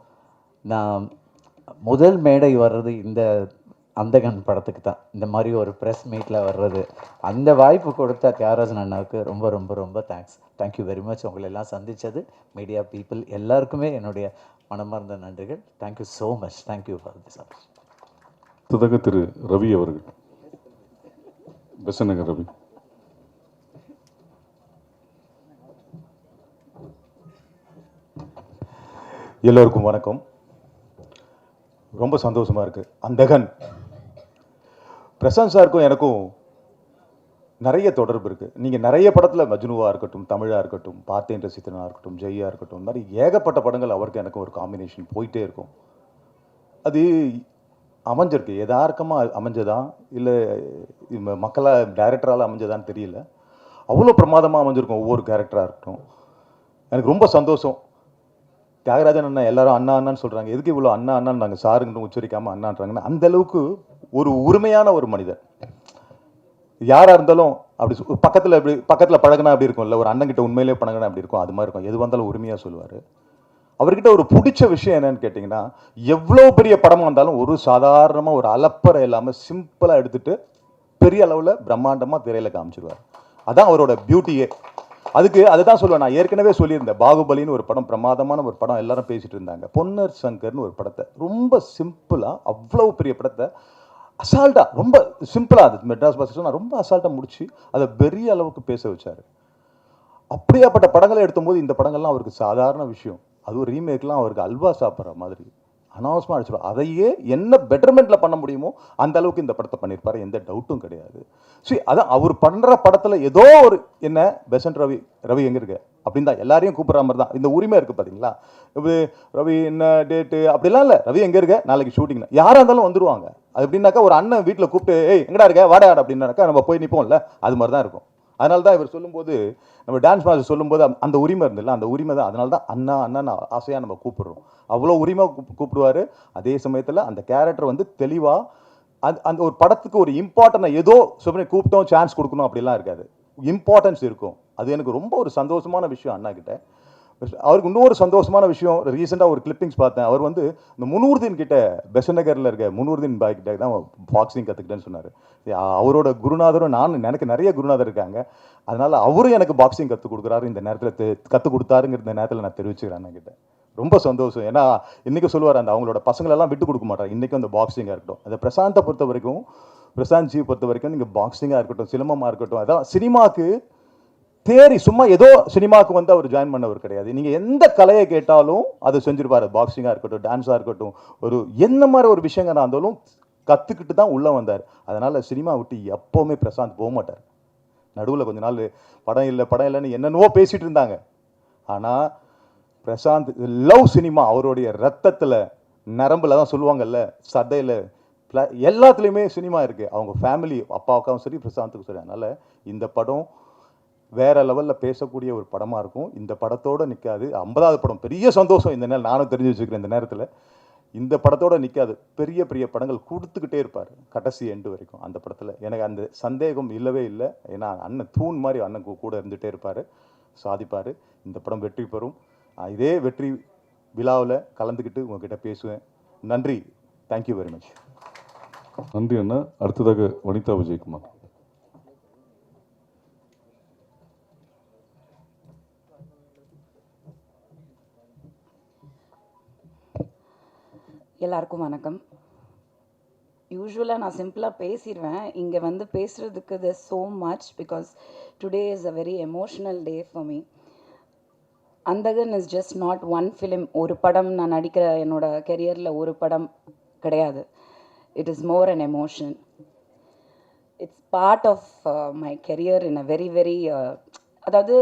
நான் முதல் மேடை வர்றது இந்த அந்தகன் படத்துக்கு தான். இந்த மாதிரி ஒரு ப்ரெஸ் மீட்டில் வர்றது, அந்த வாய்ப்பு கொடுத்த தியாகராஜன் அண்ணாவுக்கு ரொம்ப ரொம்ப ரொம்ப தேங்க்ஸ். Thank you very much. உங்களை எல்லாம் சந்தித்தது, மீடியா பீப்புள் எல்லாருக்குமே என்னுடைய மனமார்ந்த நன்றிகள். Thank you so much. Thank you for this opportunity.
திரு ரவி அவர்கள். பெசநகர் ரவி.
எல்லோருக்கும் வணக்கம். ரொம்ப சந்தோஷமாக இருக்குது. அந்தகன் பிரசாந்த் சாருக்கும் எனக்கும் நிறைய தொடர்பு இருக்குது. நீங்கள் நிறைய படத்தில் மஜ்னுவாக இருக்கட்டும், தமிழாக இருக்கட்டும், பார்த்தேன் ரசித்தனாக இருக்கட்டும், ஜெய்யா இருக்கட்டும், இந்த மாதிரி ஏகப்பட்ட படங்கள் அவருக்கு எனக்கும் ஒரு காம்பினேஷன் போயிட்டே இருக்கும். அது அமைஞ்சிருக்கு, எதார்க்கமாக அமைஞ்சதா இல்லை மக்களால் டைரக்டரால் அமைஞ்சதான்னு தெரியல. அவ்வளோ பிரமாதமாக அமைஞ்சிருக்கும் ஒவ்வொரு கேரக்டராக இருக்கட்டும். எனக்கு ரொம்ப சந்தோஷம். தியாகராஜன் அண்ணா எல்லாரும் அண்ணா அண்ணான்னு சொல்கிறாங்க. எதுக்கு இவ்வளோ அண்ணா அண்ணான்னு நாங்கள் சாருங்கன்னு உச்சரிக்காமல் அண்ணான்றாங்கன்னா, அந்தளவுக்கு ஒரு உரிமையான ஒரு மனிதன். யாராக இருந்தாலும் அப்படி பக்கத்தில் பழகினா அப்படி இருக்கும்ல, ஒரு அண்ணன்கிட்ட உண்மையிலே பழகினா அப்படி இருக்கும், அது மாதிரி இருக்கும். எது வந்தாலும் உரிமையாக சொல்லுவார். அவர்கிட்ட ஒரு பிடிச்ச விஷயம் என்னன்னு கேட்டிங்கன்னா, எவ்வளோ பெரிய படமாக இருந்தாலும் ஒரு சாதாரணமாக ஒரு அலப்பறை இல்லாமல் சிம்பிளாக எடுத்துகிட்டு பெரிய அளவில் பிரம்மாண்டமாக திரையில் காமிச்சிருவார். அதான் அவரோட பியூட்டியே. அதை தான் சொல்லுவேன். நான் ஏற்கனவே சொல்லியிருந்தேன், பாகுபலின்னு ஒரு படம், பிரமாதமான ஒரு படம், எல்லாரும் பேசிகிட்டு இருந்தாங்க. பொன்னர் சங்கர்னு ஒரு படத்தை ரொம்ப சிம்பிளாக, அவ்வளோ பெரிய படத்தை அசால்ட்டாக, ரொம்ப சிம்பிளாக, அது மெட்ராஸ் பாஸ் நான் ரொம்ப அசால்ட்டாக முடிச்சு அதை பெரிய அளவுக்கு பேச வச்சார். அப்படியாப்பட்ட படங்களை எடுக்கும்போது இந்த படங்கள்லாம் அவருக்கு சாதாரண விஷயம். அதுவும் ரீமேக்லாம் அவருக்கு அல்வா சாப்பிட்ற மாதிரி அனாவசியமாக அடிச்சிடும். அதையே என்ன பெட்டர்மெண்ட்டில் பண்ண முடியுமோ அந்த அளவுக்கு இந்த படத்தை பண்ணியிருப்பாரு, எந்த டவுட்டும் கிடையாது. சரி, அதான் அவர் பண்ணுற படத்தில் ஏதோ ஒரு என்ன பெசன்ட் ரவி எங்கே இருக்கு அப்படின்னு தான் எல்லாரையும் கூப்பிட்ற மாதிரி தான் இந்த உரிமை இருக்குது. பார்த்தீங்களா, இப்போ ரவி என்ன டேட்டு அப்படிலாம் இல்லை, ரவி எங்கே இருக்க, நாளைக்கு ஷூட்டிங், யாராக இருந்தாலும் வந்துடுவாங்க. அது எப்படின்னாக்கா, ஒரு அண்ணன் வீட்டில் கூப்பிட்டு ஏய் எங்கடா இருக்க வாடா அப்படின்னாக்கா நம்ம போய் நிற்போம்ல, அது மாதிரி தான் இருக்கும். அதனால தான் இவர் சொல்லும்போது, நம்ம டான்ஸ் மாஸ்டர் சொல்லும்போது அந்த உரிமை இருந்தில்ல, அந்த உரிமை தான். அதனால தான் அண்ணா அண்ணா ஆசையாக நம்ம கூப்பிடுறோம். அவ்வளோ உரிமை கூப்பிடுவார். அதே சமயத்தில் அந்த கேரக்டர் வந்து தெளிவாக அந்த ஒரு படத்துக்கு ஒரு இம்பார்ட்டன்ட் ஏதோ சொல்லி கூப்பிட்டோம் சான்ஸ் கொடுக்கணும் அப்படிலாம் இருக்காது, இம்பார்ட்டன்ஸ் இருக்கும். அது எனக்கு ரொம்ப ஒரு சந்தோஷமான விஷயம் அண்ணா கிட்ட. அவருக்கு இன்னொரு சந்தோஷமான விஷயம், ரீசெண்டாக ஒரு கிளிப்பிங்ஸ் பார்த்தேன். அவர் வந்து இந்த முனூர்தீன் கிட்ட, பெசநகரில் இருக்க முனூர்தீன் பாய் கிட்ட தான் பாக்ஸிங் கற்றுக்கிட்டேன்னு சொன்னார். அவரோட குருநாதரும் எனக்கு நிறைய குருநாதர் இருக்காங்க, அதனால் அவரும் எனக்கு பாக்ஸிங் கற்றுக் கொடுக்குறாரு. இந்த நேரத்தில் கற்றுக் கொடுத்தாருங்கிற இந்த நேரத்தில் நான் தெரிவிச்சுக்கிறேன் அண்ணா கிட்ட. ரொம்ப சந்தோஷம். ஏன்னா இன்றைக்கி சொல்லுவார், அந்த அவங்களோட பசங்களெல்லாம் விட்டு கொடுக்க மாட்டார். இன்றைக்கும் அந்த பாக்ஸிங்காக இருக்கட்டும், அந்த பிரசாந்தை பொறுத்த வரைக்கும், பிரசாந்த் ஜி பொறுத்த வரைக்கும், நீங்கள் பாக்ஸிங்காக இருக்கட்டும், சிலம்பமாக இருக்கட்டும், அதான் சினிமாவுக்கு தேரி சும்மா ஏதோ சினிமாவுக்கு வந்து அவர் ஜாயின் பண்ணவர் கிடையாது. நீங்கள் எந்த கலையை கேட்டாலும் அதை செஞ்சுருப்பார். பாக்ஸிங்காக இருக்கட்டும், டான்ஸாக இருக்கட்டும், ஒரு என்ன மாதிரி ஒரு விஷயங்களாக இருந்தாலும் கற்றுக்கிட்டு தான் உள்ளே வந்தார். அதனால் சினிமா விட்டு எப்போவுமே பிரசாந்த் போக மாட்டார். நடுவில் கொஞ்ச நாள் படம் இல்லைன்னு என்னென்னவோ பேசிகிட்டு இருந்தாங்க. ஆனால் பிரசாந்த் லவ் சினிமா அவருடைய ரத்தத்தில், நரம்பில் தான் சொல்லுவாங்கல்ல, சதையில், எல்லாத்துலேயுமே சினிமா இருக்குது. அவங்க ஃபேமிலி, அப்பாவுக்காகவும் சரி பிரசாந்துக்கும் சரி. அதனால் இந்த படம் வேறு லெவலில் பேசக்கூடிய ஒரு படமாக இருக்கும். இந்த படத்தோடு நிற்காது. 50வது படம், பெரிய சந்தோஷம் இந்த நேரம். நானும் தெரிஞ்சு வச்சுக்கிறேன் இந்த நேரத்தில். இந்த படத்தோட நிற்காது, பெரிய பெரிய படங்கள் கொடுத்துக்கிட்டே இருப்பார் கடைசி எண்டு வரைக்கும். அந்த படத்தில் எனக்கு அந்த சந்தேகம் இல்லவே இல்லை. ஏன்னா அண்ணன் தூண் மாதிரி அண்ணன் கூட இருந்துகிட்டே இருப்பார், சாதிப்பார். இந்த படம் வெற்றி பெறும். இதே வெற்றி விழாவில் கலந்துக்கிட்டு உங்ககிட்ட பேசுவேன். நன்றி. Thank you very much.
நன்றி அண்ணா. அடுத்ததாக வனிதா விஜயகுமார்.
எல்லாருக்கும் வணக்கம். யூஸ்வலாக நான் சிம்பிளாக பேசிடுவேன். இங்கே வந்து பேசுகிறதுக்கு there's so much because today is a very emotional day for me. Andhagan is just not one film. ஒரு படம் நான் நடிக்கிற என்னோட கெரியரில் ஒரு படம் கிடையாது. It is more an emotion. It's part of my career in a very very அதாவது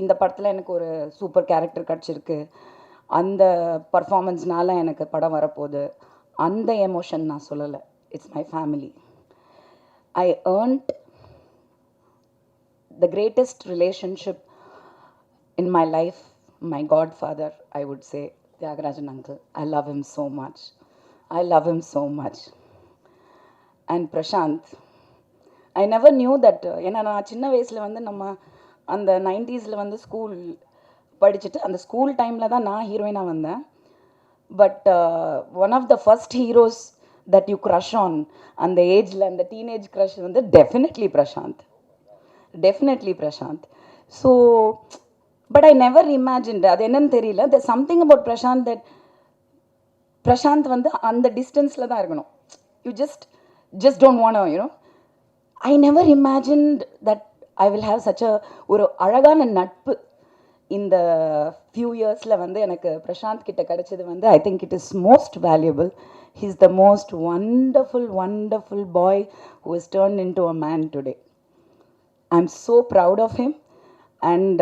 இந்த படத்தில் எனக்கு ஒரு சூப்பர் கேரக்டர் கிடச்சிருக்கு, அந்த பர்ஃபார்மன்ஸ்னால எனக்கு படம் வரப்போகுது, அந்த எமோஷன் நான் சொல்லலை. It's my family. I earned the greatest relationship in my life, my god father I would say, Thiyagarajan uncle. I love him so much. I love him so much. And Prashanth, I never knew that. ஏன்னா நான் சின்ன வயசில் வந்து நம்ம அந்த 90s வந்து school படிச்சுட்டு அந்த ஸ்கூல் டைமில் தான் நான் ஹீரோயினாக வந்தேன். But one of the first heroes that you crush on அந்த ஏஜில், அந்த டீனேஜ் க்ரஷ் வந்து definitely Prashanth. Definitely Prashanth. So but I never imagined, அது என்னன்னு தெரியல, there's something about Prashanth that Prashanth வந்து அந்த டிஸ்டன்ஸில் தான் இருக்கணும். You just don't want to, you know. I never imagined that I will have such a ஒரு அழகான நட்பு இந்த ஃபியூ இயர்ஸில் வந்து எனக்கு பிரசாந்த் கிட்ட கிடச்சது வந்து I think it is most valuable. He is the most wonderful bye who has turned into a man today. I am so proud of him and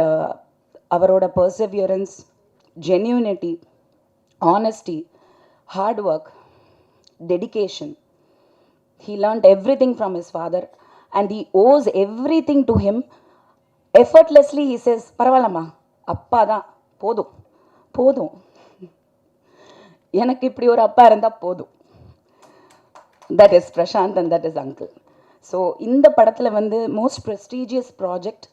அவரோட perseverance, genuinity, honesty, hard work, dedication. He learned everything from his father and he owes everything to him. Effortlessly he says, பரவாயில்லம்மா, அப்பா தான் போதும் போதும், எனக்கு இப்படி ஒரு அப்பா இருந்தால் போதும். That is Prashanth and that is uncle. So இந்த படத்தில் வந்து most prestigious project,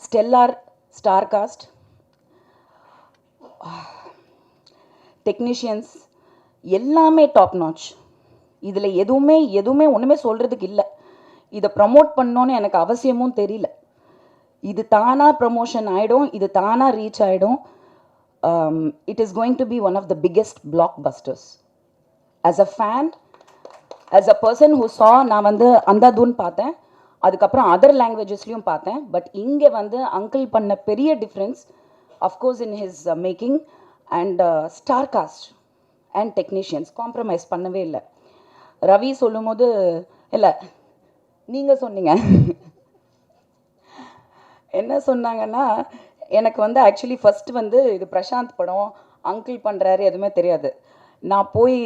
stellar star cast, technicians எல்லாமே டாப் நாச். இதில் எதுவுமே ஒன்றுமே சொல்கிறதுக்கு இல்லை. இதை ப்ரமோட் பண்ணோன்னு எனக்கு அவசியமும் தெரியல. இது தானாக ப்ரமோஷன் ஆகிடும், இது தானாக ரீச் ஆகிடும். It is going to be one of the biggest blockbusters. As a fan, as a person who saw, நான் வந்து அந்தாதூன் பார்த்தேன், அதுக்கப்புறம் அதர் லாங்குவேஜஸ்லையும் பார்த்தேன். பட் இங்கே வந்து அங்கிள் பண்ண பெரிய difference of course in his making and star cast and technicians compromise பண்ணவே இல்லை. ரவி சொல்லும் போது, இல்லை நீங்கள் சொன்னீங்க, என்ன சொன்னாங்கன்னா, எனக்கு வந்து ஆக்சுவலி ஃபஸ்ட்டு வந்து இது பிரசாந்த் படம், அங்கிள் பண்ணுறாரு, எதுவுமே தெரியாது. நான் போய்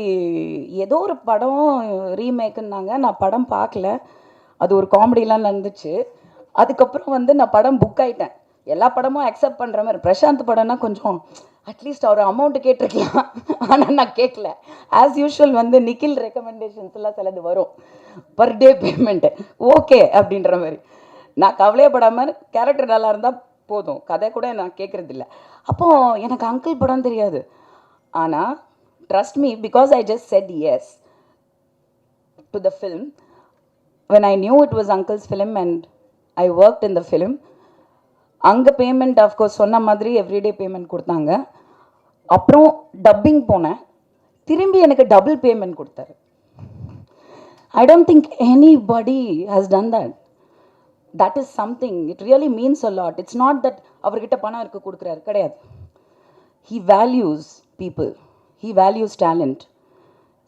ஏதோ ஒரு படம் ரீமேக்குன்னாங்க, நான் படம் பார்க்கல, அது ஒரு காமெடிலாம் நடந்துச்சு. அதுக்கப்புறம் வந்து நான் படம் புக் ஆகிட்டேன். எல்லா படமும் அக்செப்ட் பண்ணுற மாதிரி, பிரசாந்த் படம்னா கொஞ்சம் அட்லீஸ்ட் அவர் அமௌண்ட்டு கேட்டிருக்கலாம், ஆனால் நான் கேட்கல. ஆஸ் யூஷுவல் வந்து நிக்கில் ரெக்கமெண்டேஷன்ஸ்லாம் சிலது வரும், பர் டே பேமெண்ட்டு, ஓகே அப்படின்ற மாதிரி. நான் கவலையப்படாமல் கேரக்டர் நல்லா இருந்தால் போதும், கதை கூட நான் கேட்குறதில்ல. அப்போது எனக்கு அங்கிள் படம் தெரியாது. ஆனால் trust me, because I just said yes to the film, when I knew it was uncle's film and I worked in the film, அங்கே பேமெண்ட் ஆஃப்கோர்ஸ் சொன்ன மாதிரி எவ்ரிடே பேமெண்ட் கொடுத்தாங்க. அப்புறம் டப்பிங் போனேன், திரும்பி எனக்கு டபுள் பேமெண்ட் கொடுத்தாரு. I don't think anybody has done that. That is something, it really means a lot. It's not that அவர்கிட்ட பணம் இருக்க கொடுக்குறாரு, கிடையாது. He values people, he values talent,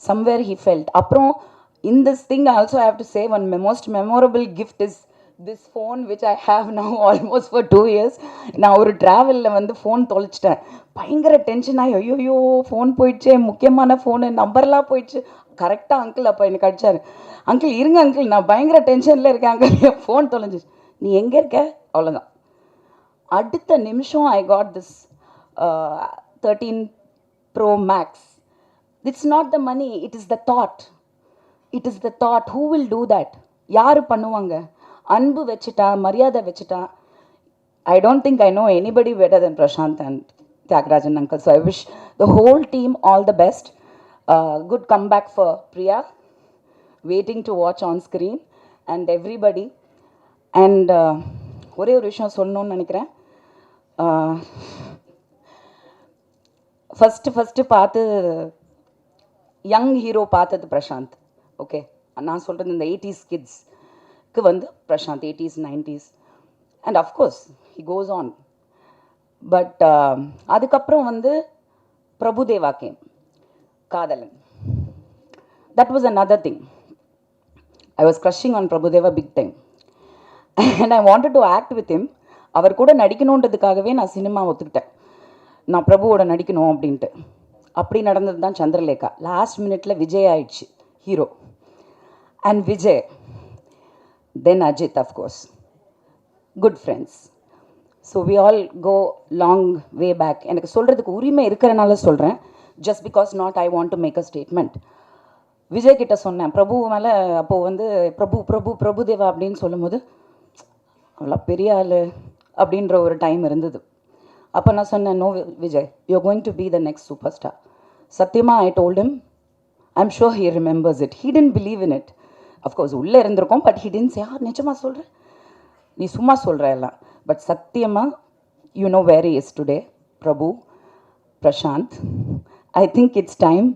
somewhere he felt. அப்புறம் in this thing I also have to say one most memorable gift is this phone which I have now almost for 2 years. நான் ஒரு ட்ராவலில் வந்து phone தொலைச்சிட்டேன், பயங்கர tension ஆகி, ஐயோ phone போயிடுச்சு, முக்கியமான ஃபோனு, நம்பர்லாம் போயிடுச்சு. கரெக்டாக அங்கிள் அப்போ எனக்கு அடிச்சார், அங்கிள் இருங்க அங்கிள், நான் பயங்கர டென்ஷனில் இருக்கேன் அங்கிள், ஃபோன் தொலைஞ்சிச்சு. நீ எங்கே இருக்க? அவ்வளோதான். அடுத்த நிமிஷம் I got this 13 Pro Max. It's not the money, it is the thought. It is the thought. Who will do that? யாரு பண்ணுவாங்க? அன்பு வச்சுட்டா, மரியாதை வச்சுட்டா. I don't think I know anybody better than Prashant and Tyagarajan uncle. So I wish the whole team all the best. Good comeback for Priya. Waiting to watch on screen and everybody. And ஒரே ஒரு விஷயம் சொல்லணும்னு நினைக்கிறேன். First பார்த்து young hero பார்த்தது Prashanth. Okay, நான் சொல்கிறது இந்த 80s கிட்ஸ்க்கு வந்து Prashanth 80s 90s and of course he goes on. But அதுக்கப்புறம் வந்து Prabhudeva came, Kadhalan. That was another thing. I was crushing on Prabhudeva big time. And I wanted to act with him. அவர் கூட நடிக்கணுன்றதுக்காகவே நான் சினிமா ஒத்துக்கிட்டேன். நான் பிரபுவோட நடிக்கணும் அப்படின்ட்டு. அப்படி நடந்தது தான் சந்திரலேகா. லாஸ்ட் மினிட்ல விஜய் ஆயிடுச்சு ஹீரோ. And Vijay, then Ajith, of course. Good friends. So we all go long way back. எனக்கு சொல்கிறதுக்கு உரிமை இருக்கிறனால சொல்கிறேன். Just because not I want to make a statement. Vijay கிட்ட சொன்னேன் பிரபு மேலே. அப்போது வந்து பிரபுதேவா அப்படின்னு சொல்லும்போது அவ்வளோ பெரிய ஆள் அப்படின்ற ஒரு டைம் இருந்தது. அப்போ நான் சொன்னேன், no Vijay, you are going to be the next super star. சத்தியமாக I told him. I am sure he remembers it. He didn't believe in it. Of course உள்ளே இருந்திருக்கோம், பட் ஹீ டென்ட் சே, நிஜமாக சொல்கிறேன், நீ சும்மா சொல்கிற எல்லாம். பட் சத்தியமாக you know where is today Prabhu, Prashanth. I think it's time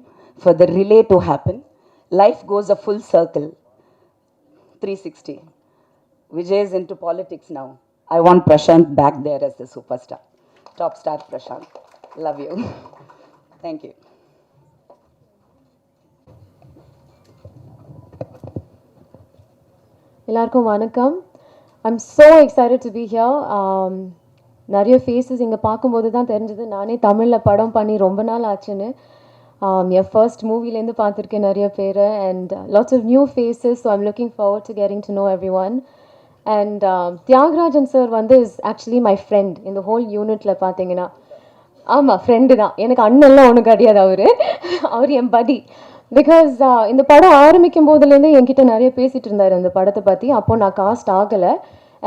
for the relay to happen. Life goes a full circle, 360. Vijay is into politics now. I want Prashant back there as the superstar. Top star Prashant. Love you. Thank you.
எல்லாருக்கும் வணக்கம். I'm so excited to be here. நிறைய faces இங்கே பார்க்கும்போது தான் தெரிஞ்சது நானே தமிழில் படம் பண்ணி ரொம்ப நாள் ஆச்சுன்னு. என் ஃபர்ஸ்ட் மூவிலேருந்து பார்த்துருக்கேன் நிறைய பேர். And lots of new faces. So I'm looking forward to getting to know everyone. அண்ட் தியாகராஜன் சார் வந்து இஸ் ஆக்சுவலி மை ஃப்ரெண்ட் இந்த ஹோல் யூனிட்டில் பார்த்தீங்கன்னா. ஆமாம், ஃப்ரெண்டு தான். எனக்கு அண்ணன்லாம் ஒன்றும் கிடையாது. அவர் என் படி. பிகாஸ் இந்த படம் ஆரம்பிக்கும் போதுலேருந்தே என்கிட்ட நிறைய பேசிகிட்டு இருந்தார் இந்த படத்தை பற்றி. அப்போது நான் காஸ்ட் ஆகலை.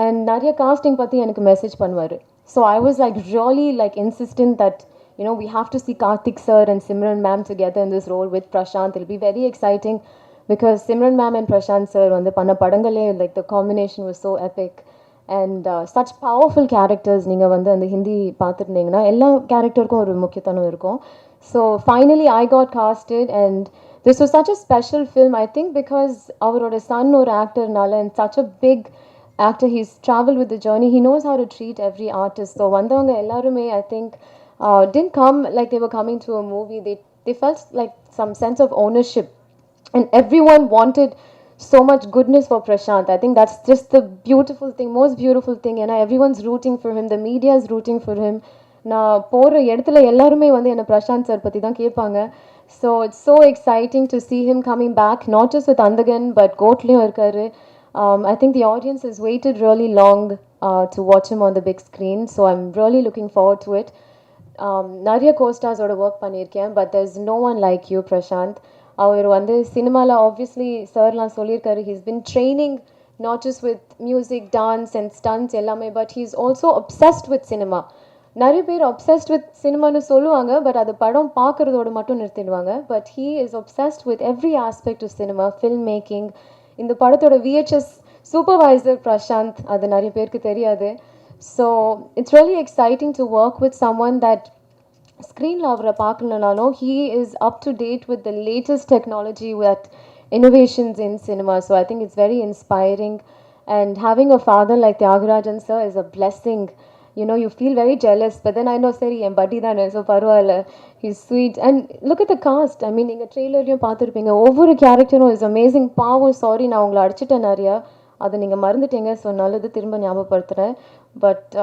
அண்ட் நிறைய காஸ்டிங் பற்றி எனக்கு மெசேஜ் பண்ணுவார். So I was like really like insistent that you know, we have to see Karthik sir and Simran ma'am together in this role with Prashant. It'll be very exciting because Simran ma'am and Prashant sir on the panna padangale, like the combination was so epic and such powerful characters. Ninga vandu and Hindi paathirundinga ella character ku oru mukkiyathanam irukum. So finally I got casted and this was such a special film, I think, because avaroda son or actor nala and such a big actor, he's traveled with the journey, he knows how to treat every artist. So vandavanga ellarume I think didn't come like they were coming to a movie. They felt like some sense of ownership, and everyone wanted so much goodness for Prashant. I think that's just the beautiful thing, most beautiful thing. And everyone's rooting for him, the media is rooting for him. நான் போகிற இடத்துல எல்லாருமே வந்து என்னை Prashanth sir பற்றி தான் கேட்பாங்க. So it's so exciting to see him coming back, not just with Andagan but கோட்லேயும் இருக்காரு. I think the audience has waited really long to watch him on the big screen, so I'm really looking forward to it. நிறைய கோஸ்டார்ஸோட work பண்ணியிருக்கேன், but there's no one like you Prashanth. அவர் வந்து சினிமாவில் obviously சார்லாம் சொல்லியிருக்காரு, he's been training not just with music, dance and stunts எல்லாமே, but he's also obsessed with cinema. நிறைய பேர் obsessed with சினிமான்னு சொல்லுவாங்க, பட் அது படம் பார்க்குறதோடு மட்டும் நிறுத்திடுவாங்க. But he is obsessed with every aspect of cinema, film making. இந்த படத்தோட VHS சூப்பர்வைசர் பிரசாந்த், அது நிறைய பேருக்கு தெரியாது. So it's really exciting to work with someone that screen avara paaklanalo he is up to date with the latest technology, with innovations in cinema. So I think it's very inspiring, and having a father like Tyagarajan sir is a blessing. You know, you feel very jealous, but then I know sir en buddy dhaan, so parvala, he's sweet. And look at the cast. I mean, inga trailer liyum paathirupinga, ovvoru character is amazing. Paavo, sorry na ungala adichiten nariya, அதை நீங்கள் மறந்துட்டீங்க, so நல்லது திரும்ப ஞாபகப்படுத்துகிறேன். But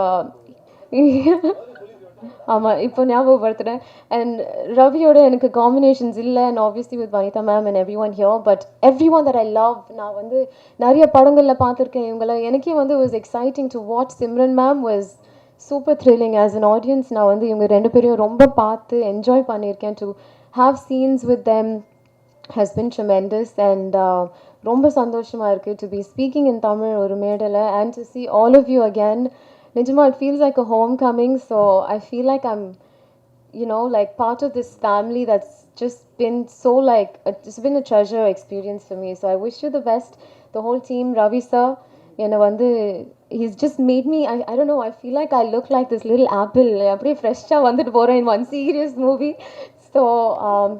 ஆமாம், இப்போ ஞாபகப்படுத்துகிறேன். And ரவியோட எனக்கு combinations இல்லை, and obviously with Vanitha ma'am and every one here, but every one that I love. நான் வந்து நிறைய படங்களில் பார்த்துருக்கேன் இவங்கள. எனக்கே வந்து was exciting to watch. Simran ma'am was super thrilling. As an audience, நான் வந்து இவங்க ரெண்டு பேரையும் ரொம்ப பார்த்து என்ஜாய் பண்ணியிருக்கேன். To have scenes with them has been tremendous, and ரொம்ப சந்தோஷமாக இருக்குது to be speaking in Tamil ஒரு மேடையில், and to see all of you again. நிஜமா it feels like a homecoming, so I feel like I'm, you know, like part of this family that's just been so like, it's been a treasure experience for me. So I wish you the best, the whole team. Ravi sir, என்னை வந்து he's just made me, I don't know, I feel like I look like this little apple அப்படியே ஃப்ரெஷ்ஷாக வந்துட்டு போகிறேன் in one serious movie. So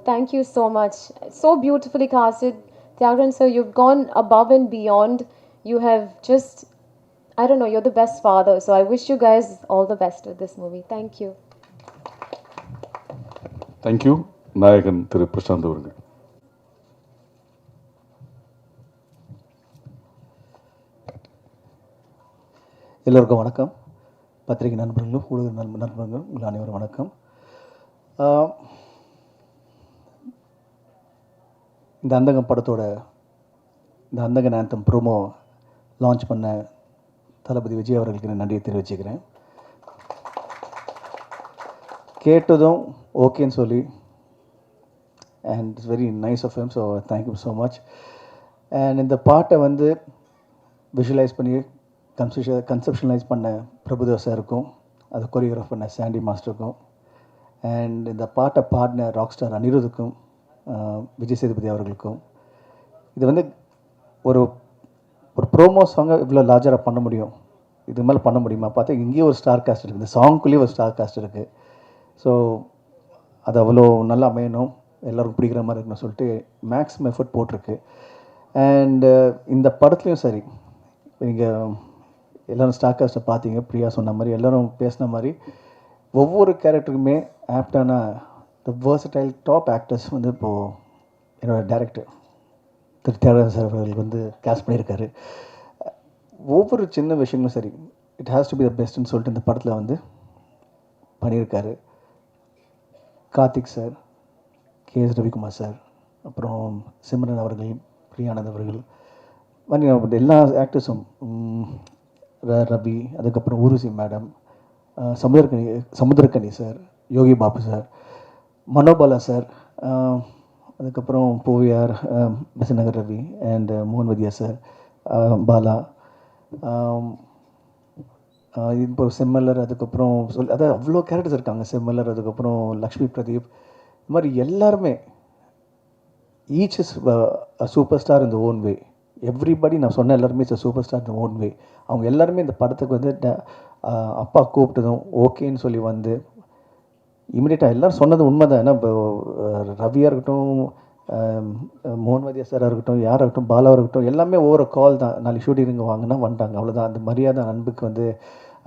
thank you so much. So beautifully casted. Tyagran sir, you've gone above and beyond. You have just, I don't know, you're the best father. So I wish you guys all the best with this movie. Thank you.
Thank you. நாயகன் திரு பிரசாந்த் அவர்கள்.
எல்லோருக்கும் வணக்கம். பத்திரிகை நண்பர்களும் ஊடக நண்பர்கள் உங்கள் அனைவரும் வணக்கம். இந்த அந்தகம் படத்தோட இந்த அந்தகன் ஆந்தம் ப்ரோமோ லான்ச் பண்ண தளபதி விஜய் அவர்களுக்கு நான் நன்றியை தெரிவிச்சுக்கிறேன். கேட்டதும் ஓகேன்னு சொல்லி, and it's very nice of him, so thank you so much. அண்ட் இந்த பாட்டை வந்து விஷுவலைஸ் பண்ணி கன்செப்ஷனலைஸ் பண்ண பிரபுதேவா சாருக்கும், அதை கொரியோகிராஃப் பண்ண சாண்டி மாஸ்டருக்கும், அண்ட் இந்த பாட்டை பாடின ராக் ஸ்டார் அனிருத்துக்கும், விஜய் சேதுபதி அவர்களுக்கும். இது வந்து ஒரு ஒரு ப்ரோமோ சாங்கை இவ்வளோ லார்ஜராக பண்ண முடியும், இது மேலே பண்ண முடியுமா பார்த்தா இங்கேயும் ஒரு ஸ்டார் காஸ்ட் இருக்குது, இந்த சாங்குள்ளேயும் ஒரு ஸ்டார் காஸ்ட் இருக்குது. ஸோ அது அவ்வளோ நல்லா அமையணும், எல்லோருக்கும் பிடிக்கிற மாதிரி இருக்குன்னு சொல்லிட்டு மேக்ஸிமம் எஃபர்ட் போட்டிருக்கு. அண்டு இந்த படத்துலையும் சரி, நீங்கள் எல்லோரும் ஸ்டார் காஸ்ட்டை பார்த்தீங்க, பிரியா சொன்ன மாதிரி எல்லோரும் பேசின மாதிரி ஒவ்வொரு கேரக்டருக்குமே ஆப்டான த வேர்சடைல் டாப் ஆக்டர்ஸ் வந்து இப்போது என்னோடய டைரக்டர் திரு தியாகராஜன் சார் அவர்கள் வந்து கேஸ்ட் பண்ணியிருக்காரு. ஒவ்வொரு சின்ன விஷயங்களும் சரி, இட் ஹேஸ் டு பி த பெஸ்ட்னு சொல்லிட்டு இந்த படத்தில் வந்து பண்ணியிருக்காரு. Karthik sir, KS Ravikumar sir, அப்புறம் சிம்ரன் அவர்கள், பிரியானந்த் அவர்கள், மாதிரி எல்லா ஆக்டர்ஸும், ரவி, அதுக்கப்புறம் Urvashi madam, Samuthirakani sir, Yogi Babu sir, Manobala sir, அதுக்கப்புறம் பூவியார், பெசநகர் ரவி அண்ட் மோகன்வதியா சார், பாலா, இப்போ செம்மல்லர், அதுக்கப்புறம் அதாவது அவ்வளோ கேரக்டர்ஸ் இருக்காங்க. செம்மல்லர், அதுக்கப்புறம் லக்ஷ்மி பிரதீப், இது மாதிரி எல்லாருமே each is a super star in the own way. Everybody நான் சொன்ன எல்லாருமே it's a super star in the own way. அவங்க எல்லாருமே இந்த படத்துக்கு வந்து அப்பா கூப்பிட்டதும் ஓகேன்னு சொல்லி வந்து இமீடியட்டாக எல்லோரும் சொன்னது உண்மை தான். ஏன்னா இப்போ ரவியாக இருக்கட்டும், மோகன்வதியா சாராக இருக்கட்டும், யாராக இருக்கட்டும், பாலாவாக இருக்கட்டும், எல்லாமே ஒவ்வொரு கால் தான். நாளைக்கு ஷூட்டிங் வாங்கினா வந்துட்டாங்க, அவ்வளோதான். அந்த மரியாதை அன்புக்கு வந்து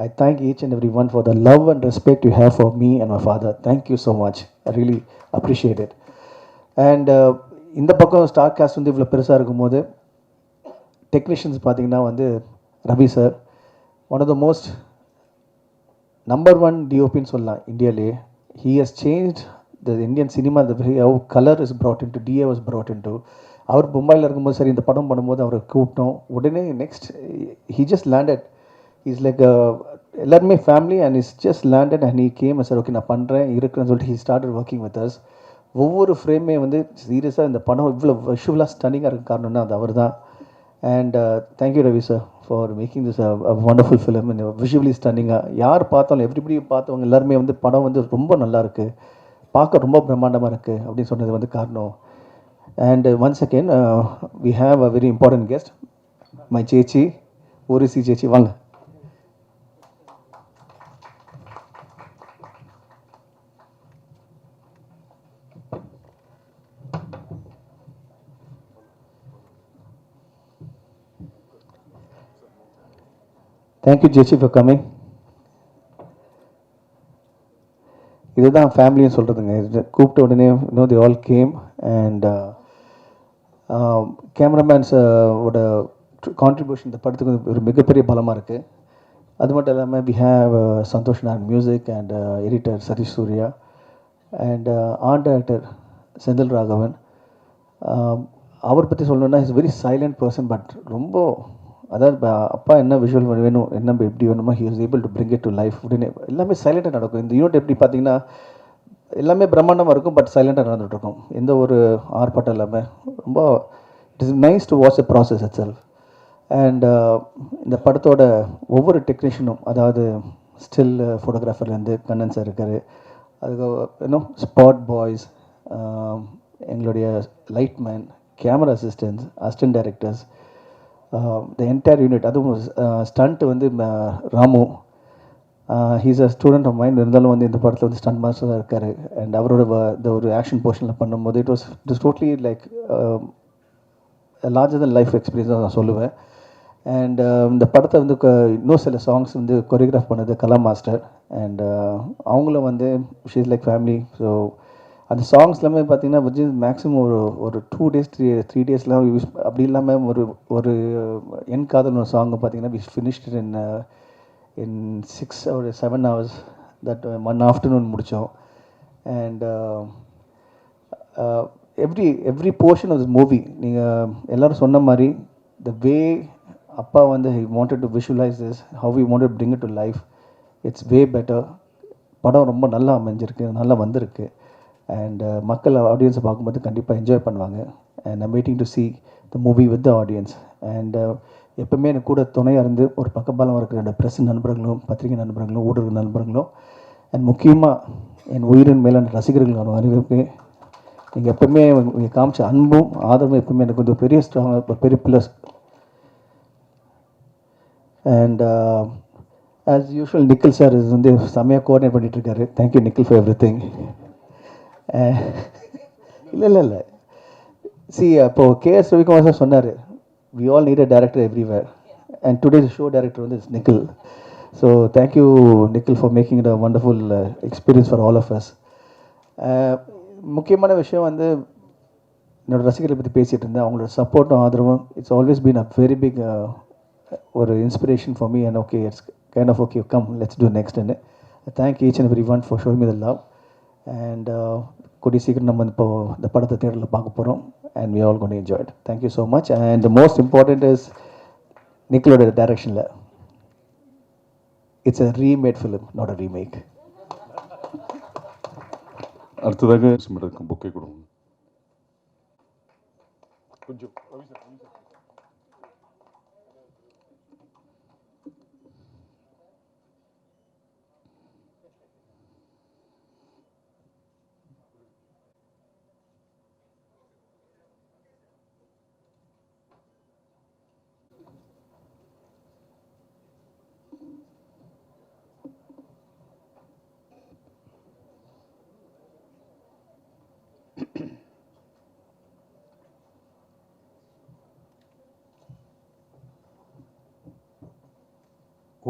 I thank each and every one for the love and respect you have for me and my father. Thank you so much, I really appreciate it. And இந்த பக்கம் ஸ்டார் காஸ்ட் வந்து இவ்வளோ பெருசாக இருக்கும்போது டெக்னீஷியன்ஸ் பார்த்திங்கன்னா வந்து Ravi sir one of the most number 1 டிஓபின்னு சொல்லலாம் இந்தியாவிலே. He has changed the Indian cinema, the way how color is brought into, DA was brought into. அவர் மும்பையில் இருக்கும்போது சரி, இந்த படம் பண்ணும்போது அவரை கூப்பிட்டோம். உடனே next he just landed. He's like எல்லாருமே family and is just landed and he came and said, okay நான் பண்ணுறேன் இருக்கிறேன்னு சொல்லிட்டு he started working with us. ஒவ்வொரு ஃப்ரேமே வந்து சீரியஸாக இந்த படம் இவ்வளோ விஷுவலாக ஸ்டன்னிங்காக இருக்க காரணம்னா அது அவர் தான். And thank you Ravi sir for making this a wonderful film, visually ஸ்டன்னிங்காக. யார் பார்த்தாலும் எவ்ரிபடி பார்த்தவங்க எல்லாருமே வந்து படம் வந்து ரொம்ப நல்லா இருக்குது, பார்க்க ரொம்ப பிரம்மாண்டமாக இருக்குது அப்படின்னு சொன்னது வந்து காரணம். And once again we have a very important guest, my சேச்சி, ஊரிசி சேச்சி, வாங்க. தேங்க்யூ ஜெச்சி ஃபார் கம்மிங். இதுதான் ஃபேமிலின்னு சொல்கிறதுங்க. கூப்பிட்ட உடனே தி ஆல் கேம். அண்ட் கேமராமேன்ஸோட கான்ட்ரிபியூஷன் இந்த படத்துக்கு ஒரு மிகப்பெரிய பலமாக இருக்குது. அது மட்டும் இல்லாமல் we have Santhosh Narayan music and editor Sathish Surya and art director Senthil Raghavan. அவர் பற்றி சொல்லணுன்னா is very silent person, but ரொம்ப அதாவது அப்பா என்ன விஷுவல் வேணும் என்ன எப்படி வேணுமோ he was able to bring it to life உடனே எல்லாமே சைலண்டாக நடக்கும். இந்த யூனிட் எப்படி பார்த்தீங்கன்னா எல்லாமே பிரம்மாண்டமாக இருக்கும், பட் சைலண்டாக நடந்துகிட்ருக்கும், எந்த ஒரு ஆர்ப்பாட்டம் இல்லாமல். ரொம்ப it is nice to watch the process it self. And இந்த படத்தோட ஒவ்வொரு டெக்னீஷியனும், அதாவது ஸ்டில் ஃபோட்டோகிராஃபர்லேருந்து கண்ணன் சார் இருக்கார், அதுக்கு இன்னும் ஸ்பாட் பாய்ஸ், எங்களுடைய lightman, camera assistants, assistant directors, the entire unit. அதுவும் ஸ்டண்ட் வந்து Ramu, he's a student of mind, இருந்தாலும் வந்து இந்த படத்தில் வந்து ஸ்டண்ட் மாஸ்டராக இருக்கார். அண்ட் அவரோட இந்த ஒரு ஆக்ஷன் போர்ஷனில் பண்ணும்போது it was totally like larger than life experience தான் நான் சொல்லுவேன். அண்ட் இந்த படத்தை வந்து இன்னும் சில சாங்ஸ் வந்து கொரியோகிராஃப் பண்ணது கலா மாஸ்டர். அண்ட் அவங்களும் வந்து ஷீஸ் லைக் ஃபேமிலி. ஸோ அந்த சாங்ஸ் எல்லாமே பார்த்தீங்கன்னா விச் இஸ் மேக்ஸிமம் ஒரு 2 days 3 daysலாம் யூஸ், அப்படி இல்லாமல் ஒரு என் காதல் ஒரு சாங் பார்த்தீங்கன்னா we finished in 6 or 7 hours, that one afternoon முடித்தோம். And every portion of this movie, நீங்கள் எல்லோரும் சொன்ன மாதிரி the way அப்பா வந்து he wanted to visualize this, how he wanted to bring it to life, it's way better. படம் ரொம்ப நல்லா அமைஞ்சிருக்கு, நல்லா வந்திருக்கு. அண்ட் மக்கள் ஆடியன்ஸை பார்க்கும்போது கண்டிப்பாக என்ஜாய் பண்ணுவாங்க. And I'm waiting to see the movie with the audience. And எப்பவுமே எனக்கு கூட துணையாக இருந்து ஒரு பக்கபாலம் இருக்கிற என்னோடய ப்ரெஸ் நண்பர்களும், பத்திரிகை நண்பர்களும், ஊடக நண்பர்களும், அண்ட் முக்கியமாக என் உயிரின் மேலான ரசிகர்கள் அறிவிப்பு, நீங்கள் எப்பவுமே நீங்கள் காமிச்ச அன்பும் ஆதரவும் எப்பவுமே எனக்கு வந்து பெரிய ஸ்ட்ராங்காக ஒரு பெரிய plus. And as usual Nikhil sir வந்து செம்மையாக கோஆர்டினேட் பண்ணிகிட்ருக்காரு. Thank you Nikhil for everything. இல்லை சி, அப்போது கேஎஸ் ரவிக்குமார் சார் சொன்னார், we all need a director everywhere, and today's show director is Nikhil. So thank you Nikhil for making it a wonderful experience for all of us. முக்கியமான விஷயம் வந்து என்னோடய ரசிகர்களை பற்றி பேசிகிட்டு இருந்தேன். அவங்களோட சப்போர்ட்டும் ஆதரவும் it's always been a very big ஒரு inspiration for me. And okay, it's kind of okay, come let's do next. And thank each and every one for showing me the love. And கூடிய சீக்கிரம் நம்ம இப்போ இந்த படத்தை தேட்டரில் பார்க்க போகிறோம். And we are all going to enjoy it. Thank you so much. And the most important is Nikhil's direction. It's a remade film, not a remake.
அடுத்ததாக மேடத்துக்கு புக்கே கொடுங்க கொஞ்சம்.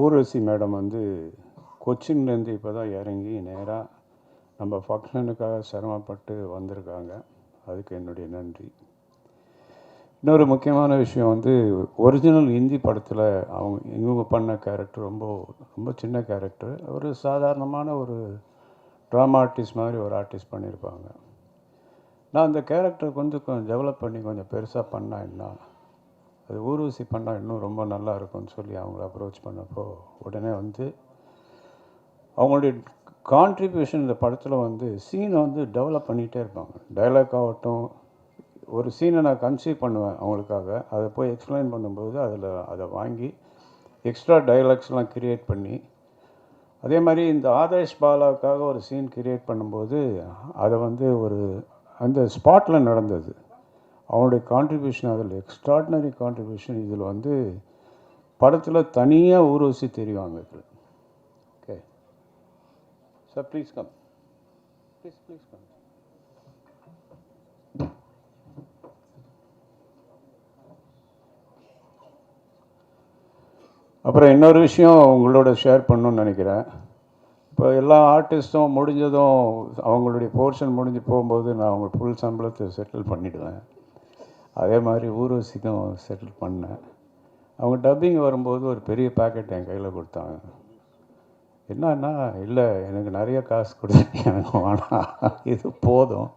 ஊர்வசி மேடம் வந்து கொச்சின்லேருந்து இப்போ தான் இறங்கி நேராக நம்ம ஃபங்க்ஷனுக்காக சிரமப்பட்டு வந்திருக்காங்க. அதுக்கு என்னுடைய நன்றி. இன்னொரு முக்கியமான விஷயம் வந்து ஒரிஜினல் ஹிந்தி படத்தில் இவங்க பண்ண கேரக்டர் ரொம்ப சின்ன கேரக்டர். ஒரு சாதாரணமான ஒரு ட்ராமா ஆர்டிஸ்ட் மாதிரி ஒரு ஆர்டிஸ்ட் பண்ணியிருப்பாங்க. நான் அந்த கேரக்டர் கொஞ்சம் டெவலப் பண்ணி கொஞ்சம் பெருசாக பண்ணால் என்ன, அது ஊர்வசி பண்ணால் இன்னும் ரொம்ப நல்லா இருக்கும்னு சொல்லி அவங்கள அப்ரோச் பண்ணப்போ உடனே வந்து அவங்களுடைய கான்ட்ரிபியூஷன் இந்த படத்தில் வந்து சீனை வந்து டெவலப் பண்ணிகிட்டே இருப்பாங்க. டைலாக் ஆகட்டும், ஒரு சீனை நான் கன்சீவ் பண்ணுவேன் அவங்களுக்காக, அதை போய் எக்ஸ்பிளைன் பண்ணும்போது அதை வாங்கி எக்ஸ்ட்ரா டைலாக்ஸ்லாம் க்ரியேட் பண்ணி, அதே மாதிரி இந்த ஆதேஷ் பாலாவுக்காக ஒரு சீன் க்ரியேட் பண்ணும்போது அதை வந்து அந்த ஸ்பாட்டில் நடந்தது. அவனுடைய கான்ட்ரிபியூஷன் அதில் எக்ஸ்ட்ராடினரி கான்ட்ரிபியூஷன். இதில் வந்து படத்தில் தனியாக ஊர்வசி தெரிவாங்க இதில். Okay sir, please come, please come. அப்புறம் இன்னொரு விஷயம் உங்களோட ஷேர் பண்ணணும்னு நினைக்கிறேன். இப்போ எல்லா ஆர்டிஸ்ட்டும் முடிஞ்சதும் அவங்களுடைய போர்ஷன் முடிஞ்சு போகும்போது நான் அவங்க ஃபுல் சம்பளத்தை செட்டில் பண்ணிவிடுவேன். அதே மாதிரி ஊர்வசிக்கும் செட்டில் பண்ணேன். அவங்க டப்பிங் வரும்போது ஒரு பெரிய பேக்கெட் என் கையில் கொடுத்தாங்க. என்னன்னா, இல்லை எனக்கு நிறைய காசு கொடுத்து எனக்கு வேணாம், இது போதும்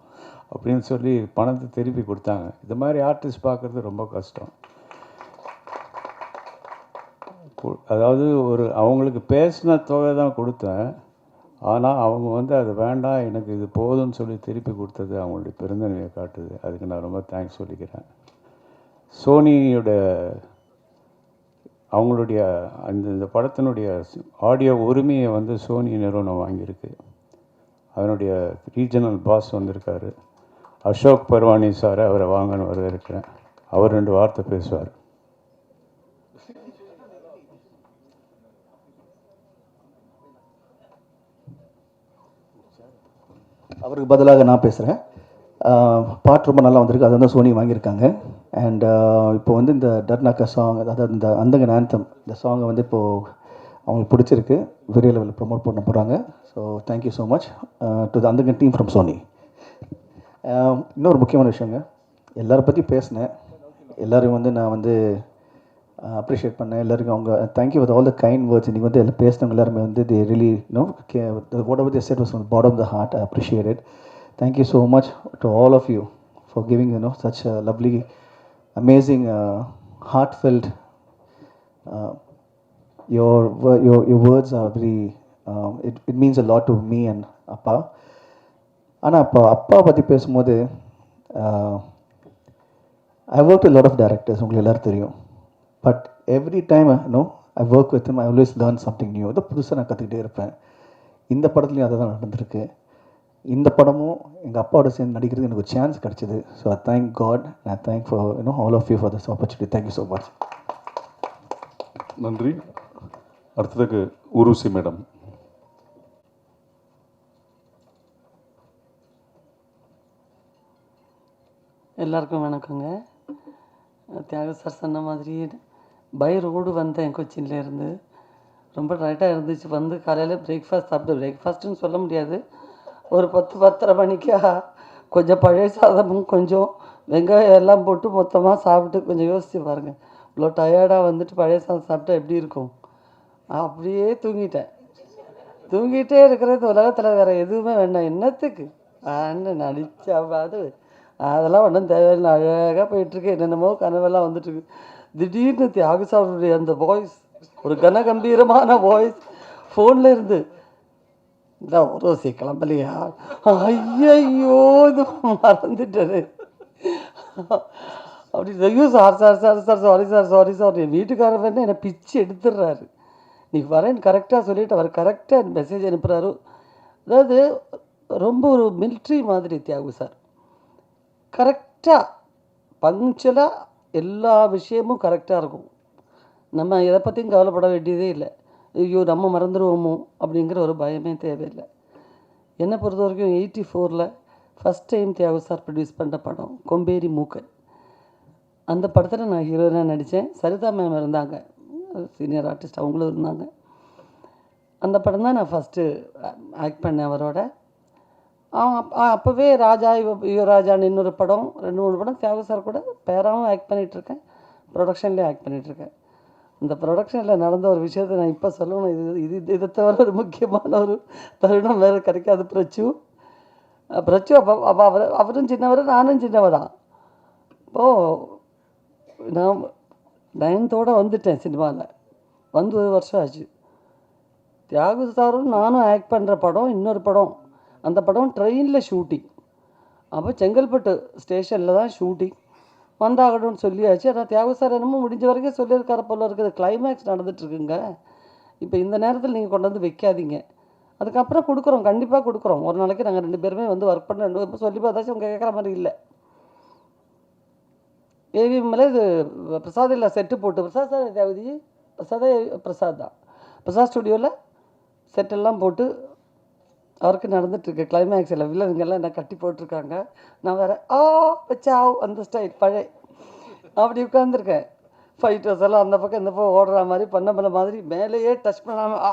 அப்படின்னு சொல்லி பணத்தை திருப்பி கொடுத்தாங்க. இது மாதிரி ஆர்டிஸ்ட் பார்க்குறது ரொம்ப கஷ்டம். அதாவது அவங்களுக்கு பேசின தொகை தான் கொடுத்தேன். ஆனால் அவங்க வந்து அது வேண்டாம், எனக்கு இது போதும்னு சொல்லி திருப்பி கொடுத்தது அவங்களுடைய பெருந்தன்மையை காட்டுது. அதுக்கு நான் ரொம்ப தேங்க்ஸ் சொல்லிக்கிறேன். சோனியோட அவங்களுடைய இந்த படத்தினுடைய ஆடியோ உரிமையை வந்து சோனி நிறுவனம் வாங்கியிருக்கு. அதனுடைய ரீஜனல் பாஸ் வந்திருக்காரு, அசோக் பர்வானி சார். அவரை வாங்கன்னு வரவேற்கிறேன். அவர் 2 வார்த்தை பேசுவார்.
அவருக்கு பதிலாக நான் பேசுகிறேன். பாட்டு ரொம்ப நல்லா வந்திருக்கு, அதை வந்து சோனி வாங்கியிருக்காங்க. அண்ட் இப்போ வந்து இந்த டர்னாக்கா சாங், அதாவது இந்த அந்தகன் ஆந்தம், இந்த சாங்கை வந்து இப்போது அவங்களுக்கு பிடிச்சிருக்கு, பெரிய லெவலில் ப்ரொமோட் பண்ண போகிறாங்க. So thank you so much to the Andhagan team from Sony. இன்னொரு முக்கியமான விஷயங்க, எல்லாரை பற்றி பேசினேன், எல்லோரும் வந்து நான் வந்து அப்ரிஷியேட் பண்ணேன். எல்லாருக்கும் அவங்க thank you with all the kind words. இன்றைக்கி வந்து எல்லாம் பேசினவங்க எல்லாருமே வந்து they really whatever they said was from the bottom of the heart. I appreciate it. Thank you so much to all of you for giving such a lovely, amazing, heartfelt, your words are very, it means a lot to me and அப்பா. ஆனால் அப்பா பற்றி பேசும்போது I worked with a lot of directors, உங்களுக்கு எல்லோரும் தெரியும். But every time I work with him, I always learn something new. அதை புதுசாக நான் கற்றுக்கிட்டே இருப்பேன். இந்த படத்துலையும் அதை தான் நடந்திருக்கு. இந்த படமும் எங்கள் அப்பாவோட சேர்ந்து நடிக்கிறதுக்கு எனக்கு ஒரு சான்ஸ் கிடச்சிது. So I thank god and I thank for all of you for this opportunity. Thank you so much.
நன்றி. அடுத்ததுக்கு உருசி மேடம்.
எல்லாருக்கும் வணக்கங்க. தியாக சார் சொன்ன மாதிரி பை ரோடு வந்தேன் கொச்சின்லேருந்து. ரொம்ப டைட்டாக இருந்துச்சு. வந்து காலையில் பிரேக்ஃபாஸ்ட் சாப்பிட்டு, பிரேக்ஃபாஸ்ட்டுன்னு சொல்ல முடியாது, ஒரு 10-10:30 மணிக்கா கொஞ்சம் பழைய சாதமும் கொஞ்சம் வெங்காயம் எல்லாம் போட்டு மொத்தமாக சாப்பிட்டு கொஞ்சம் யோசிச்சு பாருங்கள். இவ்வளோ டயர்டாக வந்துட்டு பழைய சாதம் சாப்பிட்டா எப்படி இருக்கும்? அப்படியே தூங்கிட்டேன். தூங்கிட்டே இருக்கிறது உலகத்தில் வேறு எதுவுமே வேண்டாம், என்னத்துக்கு நடிச்சாவது அதெல்லாம் ஒன்றும் தேவையில்லை. அழகாக போயிட்டுருக்கு. என்னென்னமோ கனவெல்லாம் வந்துட்டுருக்கு. திடீர்னு தியாக சாருடைய அந்த வாய்ஸ், ஒரு கனகம்பீரமான வாய்ஸ் ஃபோனில் இருந்து, இல்லை ஒரு கிளம்பலையா, ஐயோ இது மறந்துட்டாரு அப்படி, ஐயோ sir sir sir sir sorry sir sorry sir. என் வீட்டுக்காரர் வந்து என்னை பிச்சு எடுத்துடுறாரு. நீ வரேன்னு கரெக்டாக சொல்லிவிட்டு அவர் கரெக்டாக மெசேஜ் அனுப்புகிறாரு. அதாவது ரொம்ப ஒரு மிலிட்ரி மாதிரி தியாகு சார். கரெக்டாக பங்க்சுவலாக எல்லா விஷயமும் கரெக்டாக இருக்கும். நம்ம எதை பற்றியும் கவலைப்பட வேண்டியதே இல்லை. ஐயோ நம்ம மறந்துடுவோமோ அப்படிங்கிற ஒரு பயமே தேவையில்லை. என்னை பொறுத்த வரைக்கும் 84 first time Thiyagu sir produce பண்ண படம் கொம்பேரி மூக்கன். அந்த படத்தில் நான் ஹீரோயினாக நடித்தேன். சரிதா மேம் இருந்தாங்க, சீனியர் ஆர்டிஸ்ட், அவங்களும் இருந்தாங்க. அந்த படம் தான் நான் ஃபஸ்ட்டு ஆக்ட் பண்ணேன் அவரோட. அப்போவே ராஜா யுவராஜான்னு இன்னொரு படம், 2-3 படம் தியாகு சார் கூட பேராகவும் ஆக்ட் பண்ணிகிட்ருக்கேன், ப்ரொடக்ஷன்லேயும் ஆக்ட் பண்ணிகிட்ருக்கேன். இந்த ப்ரொடக்ஷனில் நடந்த ஒரு விஷயத்தை நான் இப்போ சொல்லணும். இதை தவிர ஒரு முக்கியமான ஒரு தருணம் வேறு கிடைக்காது. பிரச்சு அப்போ அவரும் சின்னவர், நானும் சின்னவர் தான். இப்போது நான் 9th வந்துட்டேன் சினிமாவில். வந்து 1 வருஷம் ஆச்சு. தியாகு சாரும் நானும் ஆக்ட் பண்ணுற படம் இன்னொரு படம். அந்த படம் ட்ரெயினில் ஷூட்டிங். அப்போ செங்கல்பட்டு ஸ்டேஷனில் தான் ஷூட்டிங். வந்தாகணும்னு சொல்லியாச்சு. ஆனால் தியாகு சார் என்னமோ முடிஞ்ச வரைக்கும் சொல்லியிருக்கார போல இருக்குது. கிளைமேக்ஸ் நடந்துகிட்ருக்குங்க, இப்போ இந்த நேரத்தில் நீங்கள் கொண்டு வந்து வைக்காதீங்க, அதுக்கப்புறம் கொடுக்குறோம், கண்டிப்பாக கொடுக்குறோம். ஒரு நாளைக்கு நாங்கள் 2 பேருமே வந்து ஒர்க் பண்ண 2 பேரும் சொல்லி பார்த்தாச்சும் அவங்க கேட்குற மாதிரி இல்லை. ஏவிஎம்மில் இது பிரசாத் இல்லை செட்டு போட்டு, பிரசாத் சார் தேவதி பிரசாத் தான், பிரசாத் ஸ்டுடியோவில் செட்டெல்லாம் போட்டு அவருக்கு நடந்துகிட்ருக்கு. கிளைமேக்ஸில் வில்லனுங்கெல்லாம் என்ன கட்டி போட்டிருக்காங்க. நான் வேறு வச்சாவ் அந்த ஸ்டைல் பழைய அப்படி உட்காந்துருக்கேன். ஃபைட்டர்ஸ் எல்லாம் அந்த பக்கம் இந்த பக்கம் ஓடுற மாதிரி பண்ண மாதிரி மேலேயே டச் பண்ணாமல்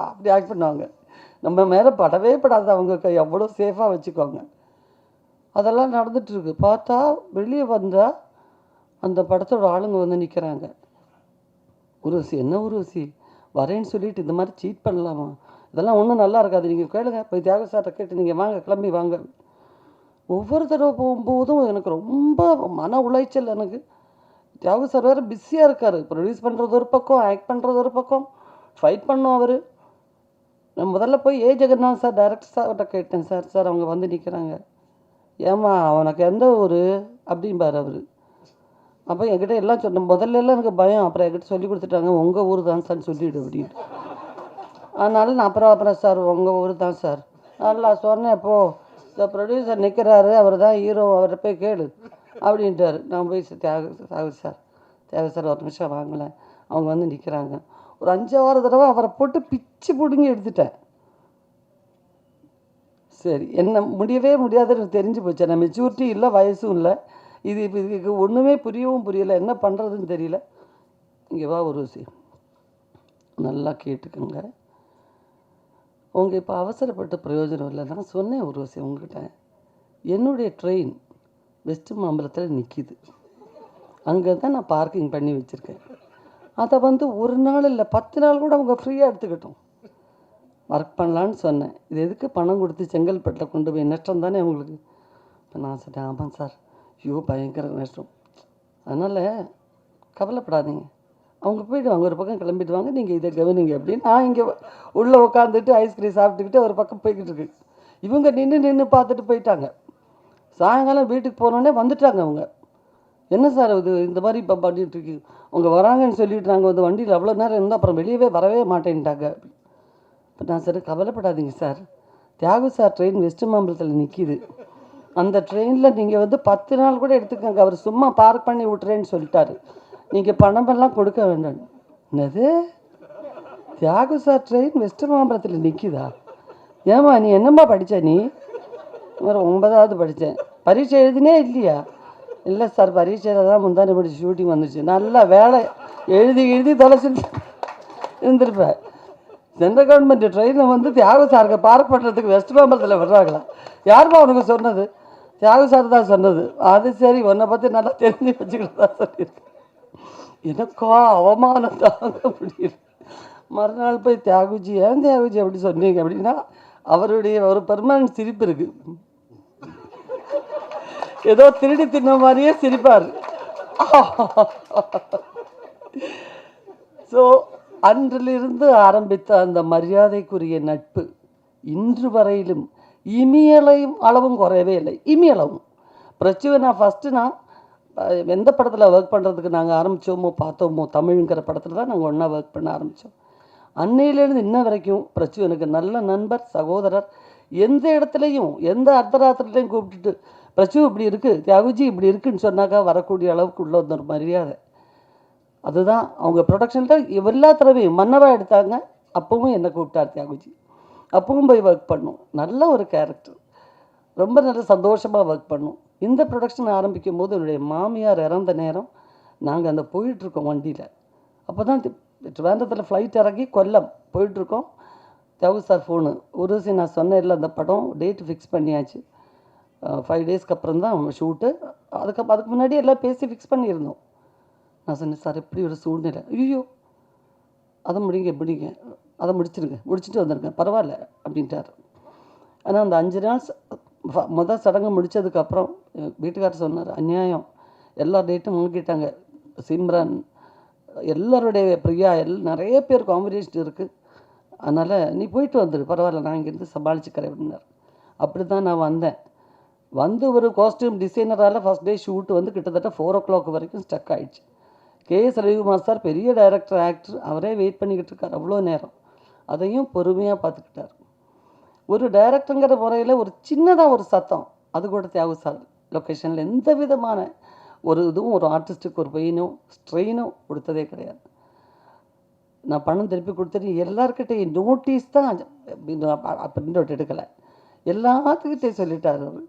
அப்படி ஆக்ட் பண்ணுவாங்க. நம்ம மேலே படவே படாது அவங்க கை, அவ்வளோ சேஃபாக வச்சுக்குவாங்க. அதெல்லாம் நடந்துகிட்ருக்கு. பார்த்தா வெளியே வந்தால் அந்த படத்தோட ஆளுங்க வந்து நிற்கிறாங்க. உருவசி என்ன உருவசி வரேன்னு சொல்லிட்டு இந்த மாதிரி சீட் பண்ணலாமா? இதெல்லாம் ஒன்றும் நல்லா இருக்காது, நீங்கள் கேளுங்க, போய் தியாக சார்ட்ட கேட்டு நீங்கள் வாங்க, கிளம்பி வாங்க. ஒவ்வொரு தடவை போகும்போதும் எனக்கு ரொம்ப மன உளைச்சல். எனக்கு தியாகு சார் வேறு பிஸியாக இருக்கார். ப்ரொடியூஸ் பண்ணுறது ஒரு பக்கம், ஆக்ட் பண்ணுறது ஒரு பக்கம், ஃபைட் பண்ணோம் அவர். நான் முதல்ல போய் ஜெகநாத் சார் டைரக்டர் சார்கிட்ட கேட்டேன், சார் அவங்க வந்து நிற்கிறாங்க, ஏம்மா அவனுக்கு எந்த ஊர் அப்படிம்பார் அவர். அப்போ என்கிட்ட எல்லாம் சொன்னேன், முதல்ல எல்லாம் எனக்கு பயம், அப்புறம் என்கிட்ட சொல்லி கொடுத்துட்டாங்க, உங்கள் ஊர் தான் சார் சொல்லிவிடு அப்படின்னு. அதனால நான் அப்புறம் சார் உங்கள் ஊர் தான் சார் நல்லா சொன்னேன். இப்போது இந்த ப்ரொடியூசர் நிற்கிறாரு, அவர் தான் ஹீரோ, அவரை போய் கேளு அப்படின்ட்டார். நான் போய் தியாகு சார் ஒரு நிமிஷம் வாங்கலேன், அவங்க வந்து நிற்கிறாங்க. ஒரு 5-6 தடவை அவரை போட்டு பிச்சு பிடுங்கி எடுத்துட்டேன். சரி, என்ன முடியவே முடியாதுன்னு தெரிஞ்சு போச்சு. நான் மெச்சூரிட்டி இல்லை, வயசும் இல்லை, இதுக்கு ஒன்றுமே புரியவும் புரியலை, என்ன பண்ணுறதுன்னு தெரியல. இங்கே வா உருவசி, நல்லா கேட்டுக்கோங்க. உங்கள் இப்போ அவசரப்பட்டு பிரயோஜனம் இல்லை. நான் சொன்னேன் உருவசி உங்ககிட்ட, என்னுடைய ட்ரெயின் வெஸ்ட் மாம்பலத்தில் நிற்கிது, அங்கே தான் நான் பார்க்கிங் பண்ணி வச்சுருக்கேன். அதை வந்து ஒரு நாள் இல்லை 10 நாள் கூட அவங்க ஃப்ரீயாக எடுத்துக்கிட்டோம், ஒர்க் பண்ணலான்னு சொன்னேன். இது எதுக்கு பணம் கொடுத்து செங்கல்பட்டில் கொண்டு போய், நஷ்டம் தானே உங்களுக்கு. இப்போ நான் சொன்னேன், ஆமாம் சார், ஐயோ பயங்கர நஷ்டம், அதனால் கவலைப்படாதீங்க, அவங்க போய்டுவாங்க, ஒரு பக்கம் கிளம்பிடுவாங்க, நீங்கள் இதை கவனிங்க அப்படின்னு. நான் இங்கே உள்ளே உட்காந்துட்டு ஐஸ்கிரீம் சாப்பிட்டுக்கிட்டு ஒரு பக்கம் போய்கிட்டு இருக்கு. இவங்க நின்று பார்த்துட்டு போயிட்டாங்க. சாயங்காலம் வீட்டுக்கு போனோடனே வந்துட்டாங்க அவங்க. என்ன சார் இது இந்த மாதிரி இப்போ பண்ணிகிட்ருக்கு, அவங்க வராங்கன்னு சொல்லிட்டு நாங்கள் வந்து வண்டியில் அவ்வளோ நேரம் இருந்தால் அப்புறம் வெளியவே வரவே மாட்டேன்ட்டாங்க. இப்போ நான் சரி கவலைப்படாதீங்க sir, Thiyagu sir train West மாம்பலத்தில் நிற்கிது, அந்த ட்ரெயினில் நீங்கள் வந்து 10 நாள் கூட எடுத்துக்கோங்க, அவர் சும்மா பார்க் பண்ணி விட்றேன்னு சொல்லிட்டாரு, நீங்கள் பணமெல்லாம் கொடுக்க வேண்டாம். என்னது, தியாகு சார் ட்ரெயின் வெஸ்ட் மாம்பலத்தில் நிற்கிதா? ஏம்மா நீ என்னம்மா படித்த? நீ ஒரு 9வது படித்தேன். பரீட்சை எழுதினே இல்லையா? இல்லை சார், பரீட்சையில் தான் முந்தானி படித்து ஷூட்டிங் வந்துச்சு, நல்லா வேலை எழுதி தொலைச்சிட்டு இருந்திருப்பேன். சென்ட்ரல் கவர்மெண்ட் ட்ரெயினில் வந்து தியாகு சாருக்கு பார்க் பண்ணுறதுக்கு வெஸ்ட் மாம்பலத்தில் வர்றாங்களா? யாருமா உனக்கு சொன்னது? தியாகு சார் தான் சொன்னது. அது சரி, உன்னை பற்றி நல்லா தெரிஞ்சு வச்சுக்கிட்டு தான் சொல்லியிருக்கேன். எனக்கா அவமானம் தாங்க முடியல. மறுநாள் போய் தியாகுஜி, ஏன் தியாகுஜி அப்படி சொன்னீங்க அப்படின்னா, அவருடைய ஒரு பெர்மனன்ட் சிரிப்பு இருக்குது, ஏதோ திருடி தின்ன மாதிரியே சிரிப்பார். ஸோ அன்றிலிருந்து ஆரம்பித்த அந்த மரியாதைக்குரிய நட்பு இன்று வரையிலும் இமியலையும் அளவும் குறையவே இல்லை. இமியளவும் பிரச்சுவை நான் ஃபஸ்ட்டு நான் எந்த படத்தில் ஒர்க் பண்ணுறதுக்கு நாங்கள் ஆரம்பித்தோமோ பார்த்தோமோ, தமிழுங்கிற படத்தில் தான் நாங்கள் ஒன்றா ஒர்க் பண்ண ஆரம்பித்தோம். அன்னையிலேருந்து இன்ன வரைக்கும் பிரச்சு எனக்கு நல்ல நண்பர், சகோதரர். எந்த இடத்துலையும் எந்த அர்த்தராத்திரிலையும் கூப்பிட்டுட்டு பிரச்சு இப்படி இருக்குது, தியாகுஜி இப்படி இருக்குன்னு சொன்னாக்கா வரக்கூடிய அளவுக்கு உள்ள ஒரு மரியாதை. அதுதான் அவங்க ப்ரொடக்ஷனில் எல்லா தடவையும் மன்னவா எடுத்தாங்க, அப்பவும் என்னை கூப்பிட்டார் தியாகுஜி, அப்பவும் போய் ஒர்க் பண்ணோம். நல்ல ஒரு கேரக்டர், ரொம்ப நல்ல சந்தோஷமாக ஒர்க் பண்ணோம். இந்த ப்ரொடக்ஷன் ஆரம்பிக்கும் போது என்னுடைய மாமியார் இறந்த நேரம் நாங்கள் அந்த போயிட்டுருக்கோம் வண்டியில். அப்போ தான் ட்ரிவாண்டத்தில் ஃப்ளைட் இறங்கி கொல்லம் போயிட்டுருக்கோம். தியாகு சார் ஃபோனு, ஒரு நான் சொன்னேன் இல்லை, அந்த படம் டேட்டு ஃபிக்ஸ் பண்ணியாச்சு, 5 டேஸ்க்கு அப்புறம் தான் ஷூட்டு, அதுக்கு முன்னாடி எல்லாம் பேசி ஃபிக்ஸ் பண்ணியிருந்தோம். நான் சொன்னேன், சார் எப்படி ஒரு சூழ்நிலை, ஐயோ அதை முடிங்க, அதை முடிச்சுட்டு வந்துடுங்க, பரவாயில்ல அப்படின்ட்டார். ஆனால் அந்த 5 நாள் முதல் சடங்கு முடித்ததுக்கப்புறம் வீட்டுக்காரர் சொன்னார், அநியாயம், எல்லா டேட்டும் வாங்கிட்டாங்க, சிம்ரன் எல்லாருடைய பிரியா நிறைய பேர் காம்படிஷன் இருக்குது, அதனால் நீ போயிட்டு வந்துடு, பரவாயில்ல நான் இங்கேருந்து சமாளிச்சுக்கிறேன் அப்படின்னார். அப்படி தான் நான் வந்து ஒரு காஸ்டியூம் டிசைனரால் ஃபஸ்ட் டே ஷூட்டு வந்து கிட்டத்தட்ட 4 o'clock வரைக்கும் ஸ்டக் ஆகிடுச்சு. K.S. ரவிக்குமார் சார் பெரிய டைரக்டர், ஆக்டர், அவரே வெயிட் பண்ணிக்கிட்டு இருக்கார் அவ்வளோ நேரம், அதையும் பொறுமையாக பார்த்துக்கிட்டார். ஒரு டைரக்டருங்கிற முறையில் ஒரு சின்னதாக ஒரு சத்தம், அது கூட தியாகு சார் லொக்கேஷனில் எந்த விதமான ஒரு இதுவும் ஒரு ஆர்டிஸ்ட்டுக்கு ஒரு பெயினோ ஸ்ட்ரெயினோ கொடுத்ததே கிடையாது. நான் பணம் திருப்பி கொடுத்துட்டு எல்லாருக்கிட்டையும் நோட்டீஸ் தான் பிரிண்ட் அவுட் எடுக்கலை, எல்லாத்துக்கிட்டே சொல்லிட்டார் அவர்.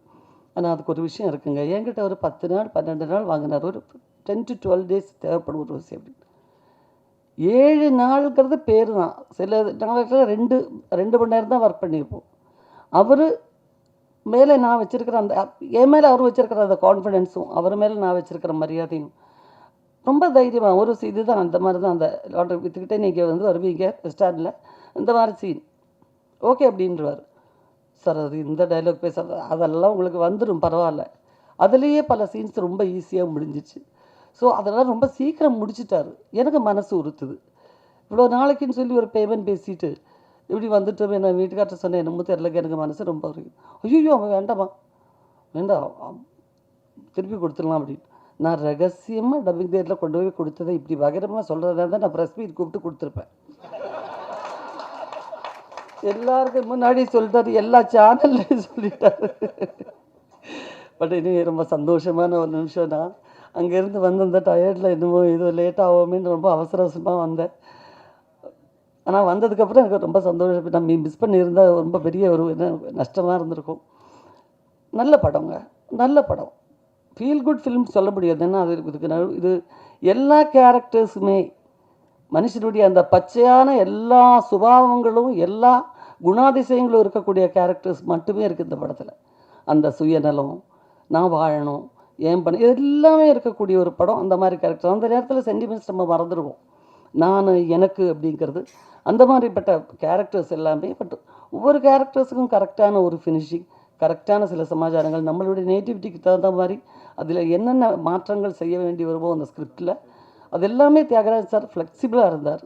ஆனால் அதுக்கு ஒரு விஷயம் இருக்குங்க, என்கிட்ட ஒரு 10 நாள் 12 நாள் வாங்கினார், ஒரு 10 to 12 days தேவைப்படும் ஒரு விஷயம். அப்படின்னு 7 நாளுங்கிறது பேர் தான், சில நாளைக்கு 2 மணி நேரம் தான் ஒர்க் பண்ணியிருப்போம். அவர் மேலே நான் வச்சுருக்கிற அந்த என் மேலே அவர் வச்சுருக்கிற அந்த கான்ஃபிடென்ஸும் அவர் மேலே நான் வச்சுருக்கிற மரியாதையும் ரொம்ப தைரியமாக ஒரு இதுதான். அந்த மாதிரி தான் அந்த லாட்ரி விற்றுக்கிட்டே நீங்கள் வந்து வருவீங்க ஸ்டாண்டில், இந்த மாதிரி சீன் ஓகே அப்படின்றவார். சார் அது இந்த டைலாக் பேசுகிறது அதெல்லாம் உங்களுக்கு வந்துடும், பரவாயில்ல. அதுலேயே பல சீன்ஸ் ரொம்ப ஈஸியாக முடிஞ்சிச்சு. ஸோ அதெல்லாம் ரொம்ப சீக்கிரம் முடிச்சிட்டாரு. எனக்கு மனசு உறுத்துது. இவ்வளோ நாளைக்குன்னு சொல்லி ஒரு பேமெண்ட் பேசிட்டு இப்படி வந்துட்டு நான் வீட்டுக்கார்ட்ட சொன்னேன், என்னமோ தெரியலக்கு எனக்கு மனசு ரொம்ப உறுக்குது. ஐயோ அவன் வேண்டாமா வேண்டாம் திருப்பி கொடுத்துடலாம் அப்படின்னு. நான் ரகசியமாக டப்பிங் தேட்டரில் கொண்டு போய் கொடுத்ததை இப்படி பகிரமாக சொல்கிறதா தான் நான் ப்ரெஸ் மீட் கூப்பிட்டு கொடுத்துருப்பேன். எல்லாருக்கும் முன்னாடி சொல்லிட்டாரு, எல்லா சேனல்லையும் சொல்லிட்டாரு. பட் இன்னும் ரொம்ப சந்தோஷமான ஒரு நிமிஷம் தான். அங்கேருந்து வந்து அந்த டயர்டில் என்னமோ இது லேட் ஆகுமேன்னு ரொம்ப அவசர அவசரமாக வந்தேன். ஆனால் வந்ததுக்கப்புறம் எனக்கு ரொம்ப சந்தோஷம். நம்ம மிஸ் பண்ணியிருந்தால் ரொம்ப பெரிய ஒரு நஷ்டமாக இருந்திருக்கும். நல்ல படங்க, நல்ல படம். ஃபீல் குட் ஃபிலிம் சொல்ல முடியாது. ஏன்னா அது இது எல்லா கேரக்டர்ஸுமே மனுஷனுடைய அந்த பச்சையான எல்லா சுபாவங்களும் எல்லா குணாதிசயங்களும் இருக்கக்கூடிய கேரக்டர்ஸ் மட்டுமே இருக்குது இந்த படத்தில். அந்த சுயநலம், நான் வாழணும், ஏன் பண்ண, எல்லாமே இருக்கக்கூடிய ஒரு படம். அந்த மாதிரி கேரக்டர் அந்த நேரத்தில் சென்டிமெண்ட்ஸ் நம்ம மறந்துடுவோம். நான் எனக்கு அப்படிங்கிறது அந்த மாதிரிப்பட்ட கேரக்டர்ஸ் எல்லாமே. பட் ஒவ்வொரு கேரக்டர்ஸுக்கும் கரெக்டான ஒரு ஃபினிஷிங், கரெக்டான சில சமாச்சாரங்கள், நம்மளுடைய நேட்டிவிட்டிக்கு தகுந்த மாதிரி அதில் என்னென்ன மாற்றங்கள் செய்ய வேண்டி வருமோ அந்த ஸ்கிரிப்டில் அது எல்லாமே தியாகராஜ் சார் ஃப்ளெக்சிபிளாக இருந்தார்.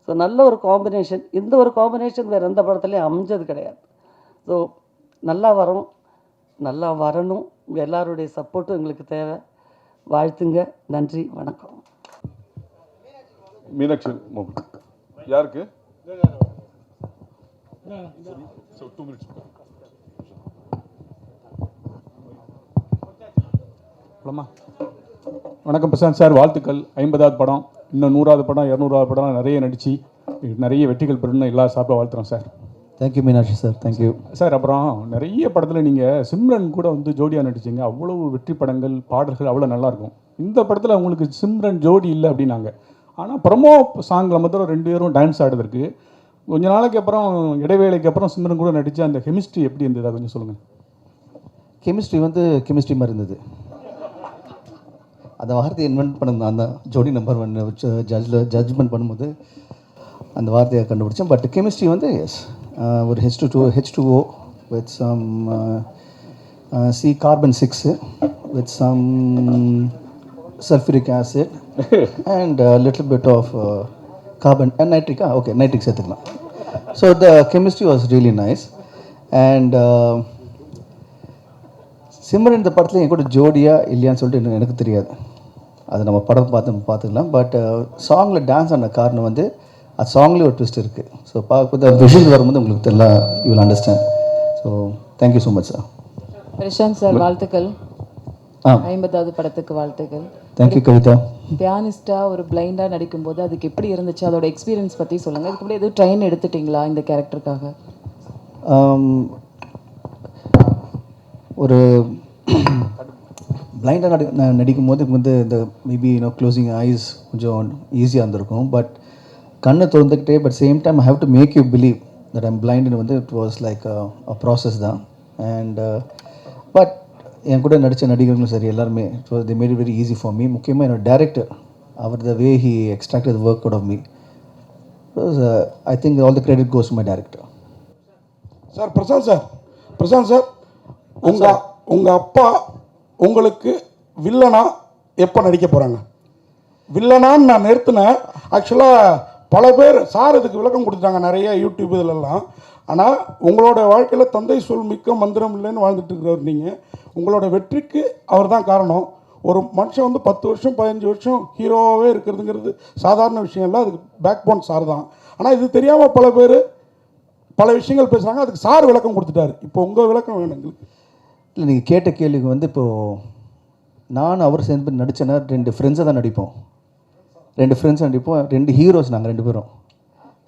ஸோ நல்ல ஒரு காம்பினேஷன். இந்த ஒரு காம்பினேஷன் வேறு எந்த படத்துலையும் அமைஞ்சது கிடையாது. ஸோ நல்லா வரும், நல்லா வரணும். உங்கள் எல்லாருடைய சப்போர்ட்டும் எங்களுக்கு தேவை. வாழ்த்துங்க. நன்றி, வணக்கம்.
மீனாட்சி யாருக்கு?
வணக்கம் பிரசாந்த் சார், வாழ்த்துக்கள். 50வது படம், இன்னும் 100வது படம், 200வது படம் நிறைய நடித்து நிறைய வெற்றிகள் பெறணும் எல்லா சார்பாக வாழ்த்துறோம் sir.
Thank you Meenakshi sir, thank you
sir. அப்புறம் நிறைய படத்தில் நீங்கள் சிம்ரன் கூட வந்து ஜோடியாக நடிச்சிங்க. அவ்வளோ வெற்றி படங்கள், பாடல்கள் அவ்வளோ நல்லாயிருக்கும். இந்த படத்தில் உங்களுக்கு சிம்ரன் ஜோடி இல்லை அப்படின்னாங்க. ஆனால் ப்ரமோ சாங்கில் மாத்திரம் 2 பேரும் டான்ஸ் ஆடுறதுக்கு கொஞ்ச நாளைக்கு அப்புறம், இடைவேளைக்கு அப்புறம் சிம்ரன் கூட நடித்த அந்த கெமிஸ்ட்ரி எப்படி இருந்தது கொஞ்சம் சொல்லுங்கள்.
கெமிஸ்ட்ரி வந்து கெமிஸ்ட்ரி மாதிரி இருந்தது. அந்த வார்த்தையை இன்வென்ட் பண்ணது நான் தான். ஜோடி நம்பர் 1 ஜட்ஜ்மெண்ட் பண்ணும்போது அந்த வார்த்தையை கண்டுபிடிச்சேன். பட் கெமிஸ்ட்ரி வந்து எஸ், ஒரு H2O with some C-carbon-6 with some sulfuric acid and a little bit of carbon and nitric. Okay, nitric சேர்த்துக்கலாம். So the chemistry was really nice. And Simran இந்த படத்தில் என் கூட ஜோடியா இல்லையான்னு சொல்லிட்டு எனக்கு தெரியாது. அது நம்ம படம் பார்த்துக்கலாம். பட் சாங்கில் டான்ஸ் ஆன காரணம் வந்து அது சாங்லேயே ஒரு ட்விஸ்ட் இருக்குது. ஸோ பார்க்க விஷுவல் வரும்போது உங்களுக்கு தெரியல, you will understand. So thank you so much sir.
Prashanth sir, வாழ்த்துக்கள். 50வது படத்துக்கு வாழ்த்துக்கள்.
தேங்க்யூ கவிதா.
பியானிஸ்டாக ஒரு பிளைண்டாக நடிக்கும்போது அதுக்கு எப்படி இருந்துச்சு, அதோட எக்ஸ்பீரியன்ஸ் பற்றி சொல்லுங்கள். அதுக்கு முன்னாடி எதுவும் ட்ரெயின் எடுத்துட்டிங்களா இந்த கேரக்டருக்காக?
ஒரு பிளைண்டாக நடிக்கும் போது வந்து இந்த மேபி க்ளோசிங் ஐஸ் கொஞ்சம் ஈஸியாக இருந்திருக்கும். பட் கண்ணை திறந்துக்கிட்டே but same time I have to make you believe that I'm பிளைண்டுன்னு வந்து it was like a process தான். அண்ட் பட் என் கூட நடித்த நடிகர்களும் சரி எல்லாருமே it was they made it very easy for me. முக்கியமாக என்னோட டேரக்டர், அவர் the way he extracted the work out of me. I think all the credit goes to my director.
Sir Prashanth sir, உங்கள் அப்பா உங்களுக்கு வில்லனா எப்போ நடிக்க போகிறாங்க? வில்லனான்னு நான் நிறுத்தினேன். ஆக்சுவலாக பல பேர் சார் இதுக்கு விளக்கம் கொடுத்துட்டாங்க நிறைய யூடியூப் இதிலெல்லாம். ஆனால் உங்களோட வாழ்க்கையில் தந்தை சொல் மிக்க மந்திரம் இல்லைன்னு வாழ்ந்துட்டு இருக்கிறவர் நீங்கள். உங்களோட வெற்றிக்கு அவர் தான் காரணம். ஒரு மனுஷன் வந்து 10 வருஷம் 15 வருஷம் ஹீரோவாகவே இருக்கிறதுங்கிறது சாதாரண விஷயம் இல்லை. அதுக்கு பேக் போன் சார் தான். ஆனால் இது தெரியாமல் பல பேர் பல விஷயங்கள் பேசுகிறாங்க. அதுக்கு சார் விளக்கம் கொடுத்துட்டாரு. இப்போ உங்கள் விளக்கம் வேணும் எங்களுக்கு.
இல்லை, நீங்கள் கேட்ட கேள்விக்கு வந்து இப்போது நான் அவர் சேர்ந்து நடித்தேன்னா 2 ஃப்ரெண்ட்ஸை தான் நடிப்போம். 2 ஃப்ரெண்ட்ஸ் நடிப்போம், 2 ஹீரோஸ் நாங்கள் 2 பேரும்.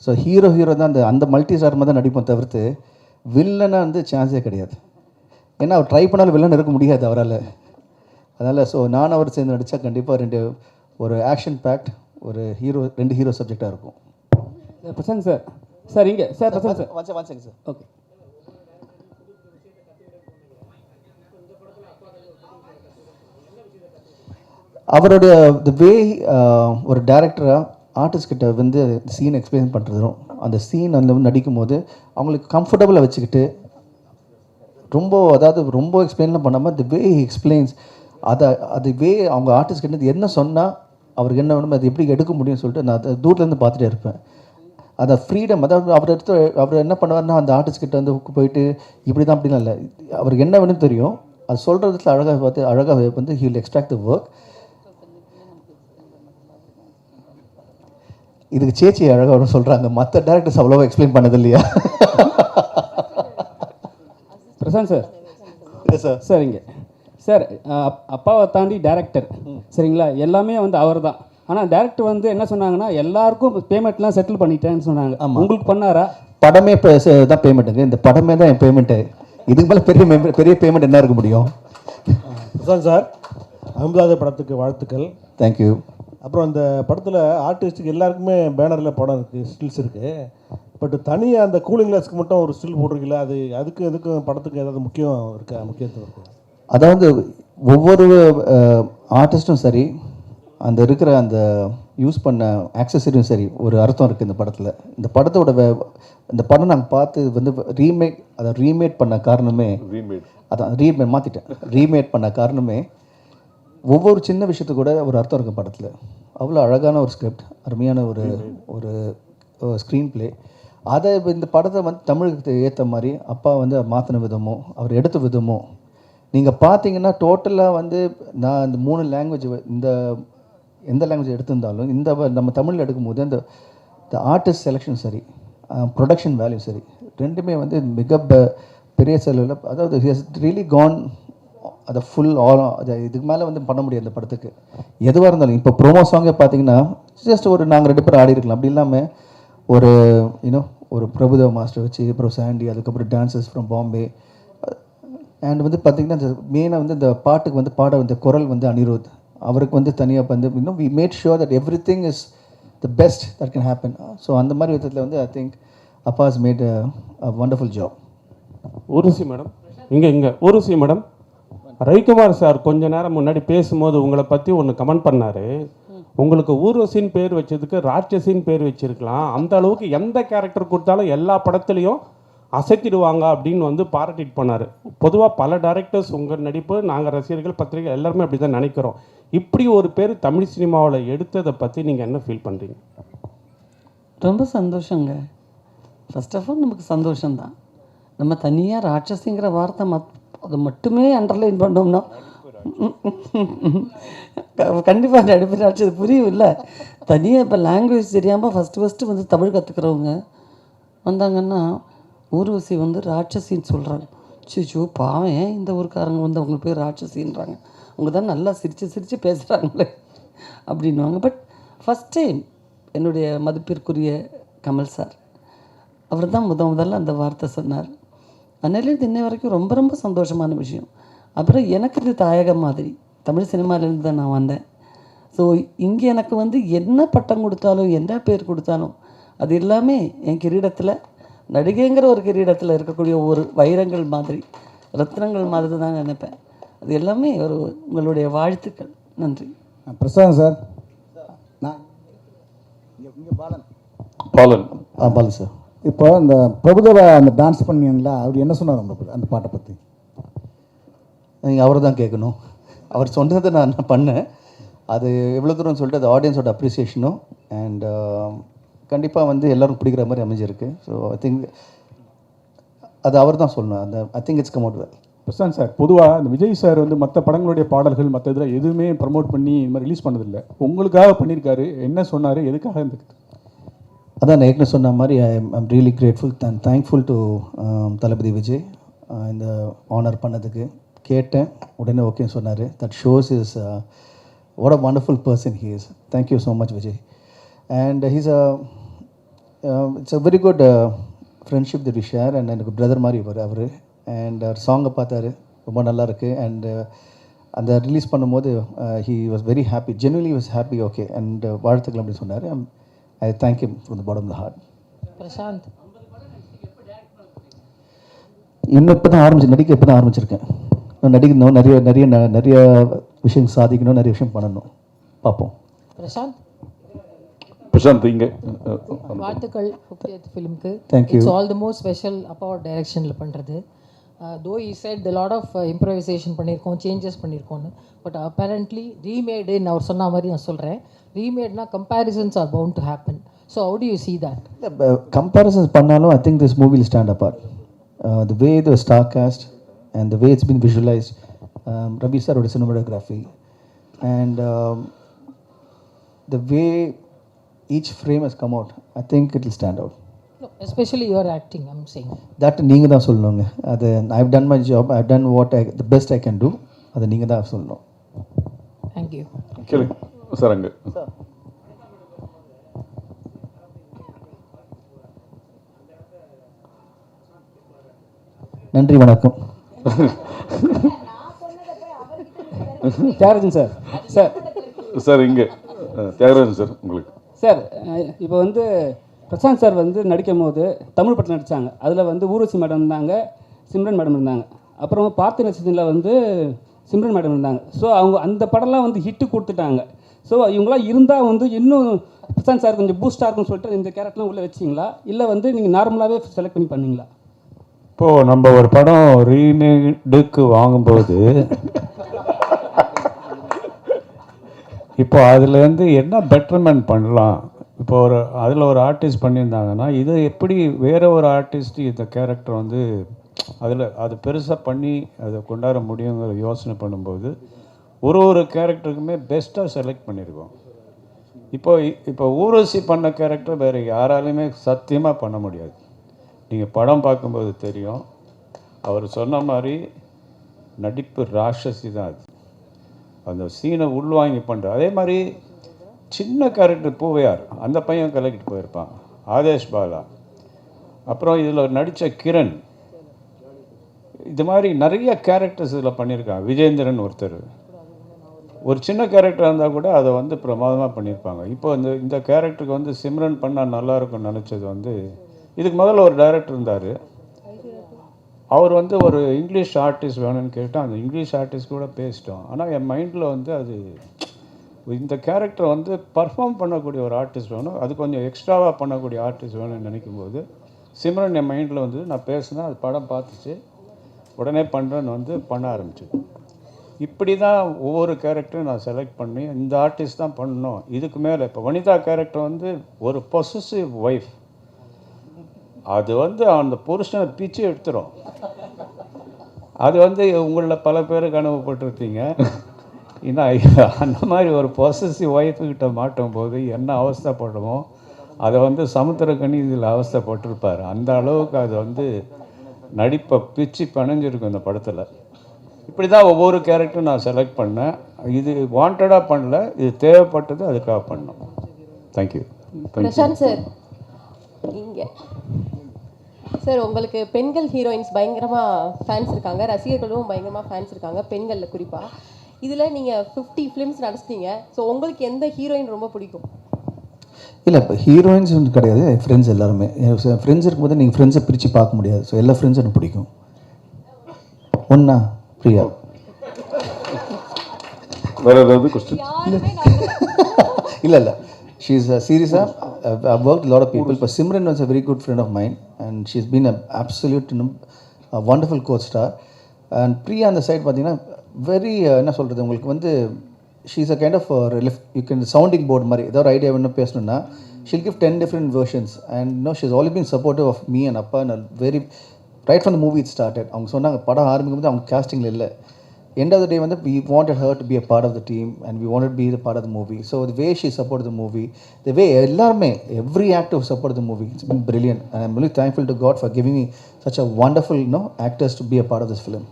ஸோ ஹீரோ தான் அந்த மல்டி ஸ்டார்மாக தான் நடிப்போம் தவிர்த்து வில்லனாக வந்து சான்ஸே கிடையாது. ஏன்னா அவர் ட்ரை பண்ணாலும் வில்லன் இருக்க முடியாது அவரால். அதனால் ஸோ நான் அவர் சேர்ந்து நடித்தா கண்டிப்பாக ஒரு ஆக்ஷன் பேக்ட் ஒரு 2 ஹீரோ சப்ஜெக்டாக இருக்கும்.
பிரசாந்த் சார், சார் இங்கே sir Prashanth sir
வாட்சிங்க sir.
Okay.
அவருடைய த வே ஒரு டேரக்டராக ஆர்டிஸ்ட் கிட்ட வந்து சீன் எக்ஸ்பிளைன் பண்ணுறதும் அந்த சீன் அந்த நடிக்கும் போது அவங்களுக்கு கம்ஃபர்டபுளாக வச்சுக்கிட்டு ரொம்ப எக்ஸ்பிளைன்லாம் பண்ணாமல் தி வே எக்ஸ்பிளைன்ஸ் அதுவே அவங்க ஆர்டிஸ்ட் கிட்ட என்ன சொன்னால் அவருக்கு என்ன வேணுமோ அது எப்படி எடுக்க முடியும்னு சொல்லிட்டு நான் அதை தூரத்துலேருந்து பார்த்துட்டே இருப்பேன். அதை ஃப்ரீடம், அதாவது அவர் என்ன பண்ணுவார்னா அந்த ஆர்டிஸ்ட் கிட்ட வந்து போயிட்டு இப்படி தான் அப்படிலாம் இல்லை, அவருக்கு என்ன வேணும்னு தெரியும், அது சொல்கிறதுல அழகாக வந்து he will extract the work. இதுக்கு சேச்சி அழகாக வரும் சொல்கிறாங்க, மற்ற டேரக்டர்ஸ் அவ்வளோவா எக்ஸ்பிளைன் பண்ணது இல்லையா?
பிரசாந்த் சார்.
சார்
சரிங்க சார், அப்பாவை தாண்டி டேரக்டர் சரிங்களா, எல்லாமே வந்து அவர் தான். ஆனால் டேரக்டர் வந்து என்ன சொன்னாங்கன்னா எல்லாருக்கும் பேமெண்ட்லாம் செட்டில் பண்ணிட்டேன்னு சொன்னாங்க. உங்களுக்கு பண்ணாரா?
படமே தான் பேமெண்ட்டுங்க, இந்த படமே தான் என் பேமெண்ட்டு. இதுக்கு மேலே பெரிய பேமெண்ட் என்ன இருக்க முடியும்?
பிரசாந்த் சார், 50வது படத்துக்கு வாழ்த்துக்கள்.
தேங்க்யூ.
அப்புறம் அந்த படத்தில் ஆர்டிஸ்ட்டுக்கு எல்லாருக்குமே பேனரில் படம் இருக்குது, ஸ்டில்ஸ் இருக்குது. பட் தனியாக அந்த கூலிங் கிளாஸ்க்கு மட்டும் ஒரு ஸ்டில் போட்டிருக்கீங்களா? அதுக்கும் படத்துக்கு ஏதாவது முக்கியத்துவம் இருக்குது?
அதாவது ஒவ்வொரு ஆர்டிஸ்ட்டும் சரி, அந்த இருக்கிற அந்த யூஸ் பண்ண ஆக்சசரியும் சரி, ஒரு அர்த்தம் இருக்குது இந்த படத்தில். இந்த இந்த படம் நாங்கள் பார்த்து வந்து ரீமேட் பண்ண காரணமே ரீமேட் பண்ண காரணமே ஒவ்வொரு சின்ன விஷயத்துக்கு கூட ஒரு அர்த்தம் இருக்குது படத்தில். அவ்வளோ அழகான ஒரு ஸ்கிரிப்ட், அருமையான ஒரு ஸ்க்ரீன் ப்ளே. அதை இந்த படத்தை வந்து தமிழுக்கு ஏற்ற மாதிரி அப்பா வந்து மாற்றின விதமோ அவர் எடுத்த விதமோ நீங்கள் பார்த்தீங்கன்னா டோட்டலாக வந்து நான் இந்த 3 லாங்குவேஜ் எந்த லாங்குவேஜ் எடுத்திருந்தாலும் நம்ம தமிழில் எடுக்கும்போது இந்த ஆர்டிஸ்ட் செலெக்ஷன் சரி, ப்ரொடக்ஷன் வேல்யூ சரி, ரெண்டுமே வந்து மிக பெரிய செலவில், அதாவது ஹஸ் ரியலி கான் அதை அது இதுக்கு மேலே வந்து பண்ண முடியாது இந்த படத்துக்கு. எதுவாக இருந்தாலும் இப்போ ப்ரோமோ சாங்கே பார்த்தீங்கன்னா ஜஸ்ட் நாங்கள் 2 பேர் ஆடி இருக்கலாம், அப்படி இல்லாமல் ஒரு பிரபுதேவ மாஸ்டர் வச்சு, அப்புறம் சாண்டி, அதுக்கப்புறம் டான்சர்ஸ் ஃப்ரம் பாம்பே, அண்ட் வந்து பார்த்திங்கன்னா இந்த மெயினாக வந்து இந்த பாட்டுக்கு வந்து பாட வந்த குரல் வந்து அனிருத், அவருக்கு வந்து தனியாக வந்து we made sure that everything is the best that can happen. So அந்த மாதிரி விதத்தில் வந்து ஐ திங்க் அப்பா has made a wonderful job.
Urvashi madam, இங்கே ஊர்வசி மேடம், ரவிக்குமார் சார் கொஞ்ச நேரம் முன்னாடி பேசும்போது உங்களை பற்றி ஒன்று கமெண்ட் பண்ணார். உங்களுக்கு ஊர்வசின்னு பேர் வச்சதுக்கு ராட்சசின்னு பேர் வச்சிருக்கலாம், அந்த அளவுக்கு எந்த கேரக்டர் கொடுத்தாலும் எல்லா படத்துலையும் அசைத்திடுவாங்க அப்படின்னு வந்து பாராட்டிட்டு பண்ணார். பொதுவாக பல டைரக்டர்ஸ் உங்கள் நடிப்பு, நாங்கள் ரசிகர்கள், பத்திரிகை எல்லாருமே அப்படி தான் நினைக்கிறோம். இப்படி ஒரு பேர் தமிழ் சினிமாவில் எடுத்ததை பற்றி நீங்கள் என்ன ஃபீல் பண்ணுறீங்க?
ரொம்ப சந்தோஷங்க. ஃபர்ஸ்ட் ஆஃப் ஆல் நமக்கு சந்தோஷம்தான். நம்ம தனியாக ராட்சசிங்கிற வார்த்தை அதை மட்டுமே அண்டர்லைன் பண்ணோம்னா கண்டிப்பாக நடிப்பு ராட்சது புரியும் இல்லை. தனியாக இப்போ லாங்குவேஜ் தெரியாமல் ஃபஸ்ட்டு வந்து தமிழ் கற்றுக்கிறவங்க வந்தாங்கன்னா ஊர்வசி வந்து ராட்சசின்னு சொல்கிறாங்க. சிச்சோ பாவம், ஏன் இந்த ஊருக்காரங்க வந்து அவங்களுக்கு பேர் ராட்சசின்றாங்க, அவங்க தான் நல்லா சிரித்து பேசுகிறாங்களே அப்படின்வாங்க. பட் ஃபஸ்ட் டைம் என்னுடைய மதிப்பிற்குரிய கமல் சார் அவர் தான் முதல்ல அந்த வார்த்தை சொன்னார். அதனால இது இன்னை வரைக்கும் ரொம்ப ரொம்ப சந்தோஷமான விஷயம். அப்புறம் எனக்கு இது தாயகம் மாதிரி, தமிழ் சினிமாவிலேருந்து தான் நான் வந்தேன். ஸோ இங்கே எனக்கு வந்து என்ன பட்டம் கொடுத்தாலும் என்ன பேர் கொடுத்தாலும் அது எல்லாமே என் கிரீடத்தில், நடிகைங்கிற ஒரு கிரீடத்தில் இருக்கக்கூடிய ஒரு வைரங்கள் மாதிரி, ரத்னங்கள் மாதிரி தான் நினைப்பேன். அது எல்லாமே உங்களுடைய வாழ்த்துக்கள். நன்றி.
பிரசாந்த் சார், நான்
பாலன் சார்,
இப்போ இந்த பிரபுதேவா அந்த டான்ஸ் பண்ணீங்களா, அவர் என்ன சொன்னார் அந்த பாட்டை பற்றி?
நீங்கள் அவரை தான் கேட்கணும். அவர் சொன்னதை நான் பண்ணேன். அது எவ்வளோ தூரம் சொல்லிட்டு அது ஆடியன்ஸோட அப்ரிசியேஷனும் அண்ட் கண்டிப்பாக வந்து எல்லோரும் பிடிக்கிற மாதிரி அமைஞ்சிருக்கு. ஸோ ஐ திங்க் அது அவர் தான் சொல்லணும். அந்த I think it's come out well.
Prashanth sir, பொதுவாக இந்த விஜய் சார் வந்து மற்ற படங்களுடைய பாடல்கள் மற்ற இதில் எதுவுமே ப்ரமோட் பண்ணி இந்த மாதிரி ரிலீஸ் பண்ணதில்லை. உங்களுக்காக பண்ணியிருக்காரு, என்ன சொன்னார், எதுக்காக இந்த?
அதான் நான் ஏற்கனவே சொன்ன மாதிரி I'm really grateful and thankful to Thalapathy Vijay இந்த ஆனர் பண்ணதுக்கு. கேட்டேன், உடனே ஓகேன்னு சொன்னார். That shows is what a wonderful person he is. Thank you so much Vijay. And he's it's a very good friendship that we share. And எனக்கு பிரதர் மாதிரி அவர். And அவர் சாங்கை பார்த்தாரு, ரொம்ப நல்லா இருக்குது. அண்ட் அந்த ரிலீஸ் பண்ணும்போது he was very happy, genuinely was happy. Okay and வாழ்த்துக்கள் அப்படின்னு சொன்னார். I thank you from the bottom of the heart.
Prashanth,
இன்னும் இப்போ தான் நடிக்க இப்போ தான் ஆரம்பிச்சிருக்கேன். நான் நடிக்கணும், நிறைய விஷயம் சாதிக்கணும், நிறைய விஷயம் பண்ணணும். பார்ப்போம்.
பிரசாந்த் இங்கே
வாழ்த்துக்கள் ஃபிலிமுக்கு.
Thank you.
It's all the more special அப்பாவோட டைரக்ஷனில் பண்ணுறது.
though he said a lot of improvisation பண்ணியிருக்கோம் சேஞ்சஸ் பண்ணியிருக்கோன்னு பட் அப்பேரண்ட்லி ரீமேடு நான் சொன்ன மாதிரி நான் சொல்கிறேன் ரீமேட்னா comparisons are bound to happen so how do you see that
comparisons பண்ணாலும் I think this movie will stand apart the way the star cast and the way it's been visualised Ravi சாரோட cinematography and the way each frame has come out, I think it will stand out.
No, especially your acting, I'm saying.
That நீங்கள் தான் சொல்லணுங்க. அது I've done my job, I've done the best I can do. அதை நீங்கள் தான் சொல்லணும்.
Thank you.
கேளுங்க sir அங்கே
நன்றி வணக்கம்.
தியாகராஜன் சார்
சார் இங்கே தியாகராஜன் சார் உங்களுக்கு
சார் இப்போ வந்து பிரசாந்த் சார் வந்து நடிக்கும் போது தமிழ் படத்தில் நடித்தாங்க. அதில் வந்து ஊர்வசி மேடம் இருந்தாங்க, சிம்ரன் மேடம் இருந்தாங்க. அப்புறம் பார்த்து நட்சத்திரத்தில் வந்து சிம்ரன் மேடம் இருந்தாங்க. ஸோ அவங்க அந்த படம்லாம் வந்து ஹிட்டு கொடுத்துட்டாங்க. ஸோ இவங்களாம் இருந்தால் வந்து இன்னும் பிரசாந்த் சார் கொஞ்சம் பூஸ்டாக இருக்குன்னு சொல்லிட்டு இந்த கேரக்டர்லாம் உள்ளே வச்சிங்களா இல்லை வந்து நீங்கள் நார்மலாகவே செலக்ட் பண்ணி பண்ணீங்களா?
இப்போது நம்ம ஒரு படம் ரீமேடுக்கு வாங்கும்போது இப்போ அதுலேருந்து என்ன பெட்டர்மெண்ட் பண்ணலாம், இப்போ அதில் ஒரு ஆர்டிஸ்ட் பண்ணியிருந்தாங்கன்னா இதை எப்படி வேறு ஒரு ஆர்டிஸ்ட் இந்த கேரக்டர் வந்து அது பெருசாக பண்ணி அதை கொண்டாட முடியுங்கிற யோசனை பண்ணும்போது ஒரு கேரக்டருக்குமே பெஸ்ட்டாக செலக்ட் பண்ணியிருக்கோம். இப்போ ஊர்வசி பண்ண கேரக்டர் வேறு யாராலையுமே சத்தியமாக பண்ண முடியாது. நீங்கள் படம் பார்க்கும்போது தெரியும், அவர் சொன்ன மாதிரி நடிப்பு ராட்சசி தான் அது. அந்த சீனை உள்வாங்கி பண்ணுற அதே மாதிரி சின்ன கேரக்டர் பூவையார் அந்த பையன் கலக்கிட்டு போயிருப்பான், ஆதேஷ் பாலா, அப்புறம் இதில் நடித்த கிரண், இது மாதிரி நிறைய கேரக்டர்ஸ் இதில் பண்ணியிருக்காங்க. விஜேந்திரன் ஒருத்தர் ஒரு சின்ன கேரக்டர் இருந்தால் கூட அதை வந்து பிரமாதமாக பண்ணியிருப்பாங்க. இப்போ இந்த கேரக்டருக்கு வந்து சிம்ரன் பண்ணால் நல்லாயிருக்கும்னு நினச்சது வந்து இதுக்கு முதல்ல ஒரு டைரக்டர் இருந்தார். அவர் வந்து ஒரு இங்கிலீஷ் ஆர்டிஸ்ட் வேணும்னு கேட்டால் அந்த இங்கிலீஷ் ஆர்டிஸ்ட் கூட பேசிட்டோம். ஆனால் என் மைண்டில் வந்து அது இந்த கேரக்டர் வந்து பர்ஃபார்ம் பண்ணக்கூடிய ஒரு ஆர்டிஸ்ட் வேணும், அது கொஞ்சம் எக்ஸ்ட்ராவாக பண்ணக்கூடிய ஆர்டிஸ்ட் வேணும்னு நினைக்கும்போது சிம்ரன் என் மைண்டில் வந்து நான் பேசினேன், அது படம் பார்த்துச்சு, உடனே பண்ணுறேன்னு வந்து பண்ண ஆரம்பிச்சு. இப்படி தான் ஒவ்வொரு கேரக்டரும் நான் செலக்ட் பண்ணி இந்த ஆர்டிஸ்ட் தான் பண்ணணும். இதுக்கு மேலே இப்போ வனிதா கேரக்டர் வந்து ஒரு பொசசிவ் ஒய்ஃப், அது வந்து அந்த புருஷனை பிச்சு எடுத்துரும். அது வந்து உங்களில் பல பேருக்கு அனுபவப்பட்டிருப்பீங்க. இன்னும் அந்த மாதிரி ஒரு பொசசிவ் ஒய்ஃபுக்கிட்ட மாட்டும் போது என்ன அவஸ்தைப்படுமோ அதை வந்து சமுத்திரக்கனி இதில் அவஸ்தைப்பட்டிருப்பார். அந்த அளவுக்கு அது வந்து நடிப்பை பிச்சு பிணைஞ்சிருக்கும் இந்த படத்தில். இப்படி தான் ஒவ்வொரு கேரக்டரும் நான் செலக்ட் பண்ணேன். இது வாண்டடாக பண்ணல, இது தேவைப்பட்டது, அதுக்காக பண்ணோம். தேங்க்யூ.
பிரசாந்த் சார் இங்கே சார் உங்களுக்கு பெண்கள் ஹீரோயின்ஸ் பயங்கரமாக ஃபேன்ஸ் இருக்காங்க, ரசிகர்களும் பயங்கரமாக ஃபேன்ஸ் இருக்காங்க பெண்களில் குறிப்பாக. இதில் நீங்கள் 50 ஃபிலிம்ஸ் நடச்சிட்டீங்க. ஸோ உங்களுக்கு எந்த ஹீரோயின் ரொம்ப பிடிக்கும்?
இல்லை இப்போ ஹீரோயின்ஸ் ஒன்று கிடையாது, என் ஃப்ரெண்ட்ஸ் எல்லாருமே. என் ஃப்ரெண்ட்ஸ் இருக்கும்போது நீங்கள் ஃப்ரெண்ட்ஸை பிரித்து பார்க்க முடியாது. ஸோ எல்லா ஃப்ரெண்ட்ஸும் எனக்கு பிடிக்கும். ஒன்றா பிரியா
வேறு ஏதாவது கொஸ்டின்?
இல்லை she's serious. I've worked with a lot of people, but Simran was a very good friend of mine and she's been an absolute a wonderful co-star. And Priya on the side பார்த்தீங்கன்னா very என்ன சொல்கிறது உங்களுக்கு வந்து she's a kind of you can sounding board மாதிரி ஏதாவது idea வேணும் பேசணுன்னா she'll give 10 different versions and she's always been supportive of me and Appa and very right from the movie it started. அவங்க சொன்னாங்க படம் ஆரம்பிக்கும் போது அவங்க castingல இல்லை, end of the day வந்து we wanted her to be a part of the team and we wanted to be the part of the movie. So the way she supported the movie, the way எல்லாருமே every actor who supported the movie, it's been brilliant and I'm really thankful to God for giving me such a wonderful actors to be a part of this film.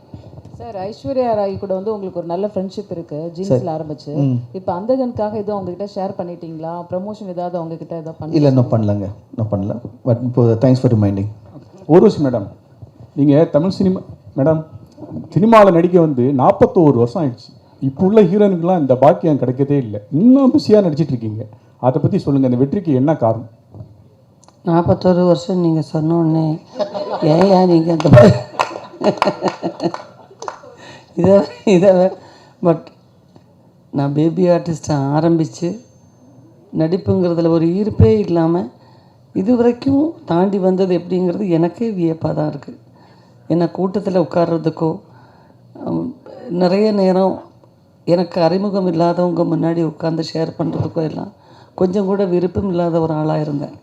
Sir Aishwarya Rai கூட வந்து உங்களுக்கு ஒரு நல்ல friendship இருக்கு ஜீன்ஸ்ல ஆரம்பிச்சு. இப்போ அந்தகனுக்காக ஏதோ உங்ககிட்ட ஷேர் பண்ணிட்டீங்களா? ப்ரமோஷன் ஏதாவது உங்ககிட்ட ஏதாவது பண்ணி? இல்லை இன்னும் பண்ணல பட் இப்போ thanks for reminding.
Urvashi madam, நீங்கள் தமிழ் சினிமாவில் நடிக்க வந்து 41 வருஷம் ஆயிடுச்சு. இப்போ உள்ள ஹீரோயினுக்கெலாம் இந்த பாக்கியம் கிடைக்கதே இல்லை. இன்னும் பிஸியாக நடிச்சிட்டு இருக்கீங்க, அதை பற்றி சொல்லுங்கள். இந்த வெற்றிக்கு என்ன காரணம்?
41 வருஷம் நீங்கள் சொன்னோடனே ஏன் நீங்கள் அந்த மாதிரி இதை பட் நான் பேபி ஆர்டிஸ்ட்டை ஆரம்பித்து நடிப்புங்கிறதுல ஒரு ஈர்ப்பே இல்லாமல் இது வரைக்கும் தாண்டி வந்தது எப்படிங்கிறது எனக்கே வியப்பாக தான் இருக்குது. என்னை கூட்டத்தில் உட்கார்றதுக்கோ நிறைய நேரம் எனக்கு அறிமுகம் இல்லாதவங்க முன்னாடி உட்காந்து ஷேர் பண்ணுறதுக்கோ எல்லாம் கொஞ்சம் கூட விருப்பம் இல்லாத ஒரு ஆளாக இருந்தேன்.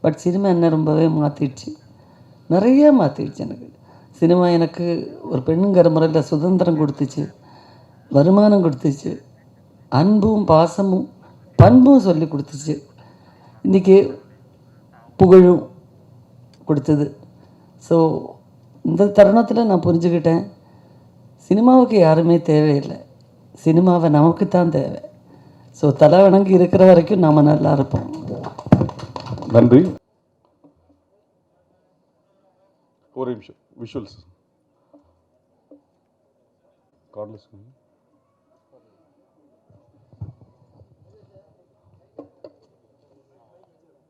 பட் சினிமா என்னை ரொம்பவே மாற்றிடுச்சு, நிறைய மாற்றிடுச்சு. எனக்கு சினிமா எனக்கு ஒரு பெண்ணுங்கிற முறையில் சுதந்திரம் கொடுத்துச்சு, வருமானம் கொடுத்துச்சு, அன்பும் பாசமும் பண்பும் சொல்லி கொடுத்துச்சு, இன்றைக்கி புகழும் கொடுத்தது. ஸோ இந்த தருணத்தில் நான் புரிஞ்சுக்கிட்டேன், சினிமாவுக்கு யாருமே தேவையில்லை, சினிமாவை நமக்கு தான் தேவை. ஸோ தலை வணங்கி இருக்கிற வரைக்கும் நாம் நல்லா இருப்போம்.
நன்றி. ஒரு நிமிஷம் விஷுவல்ஸ் கார்ட்லெஸ்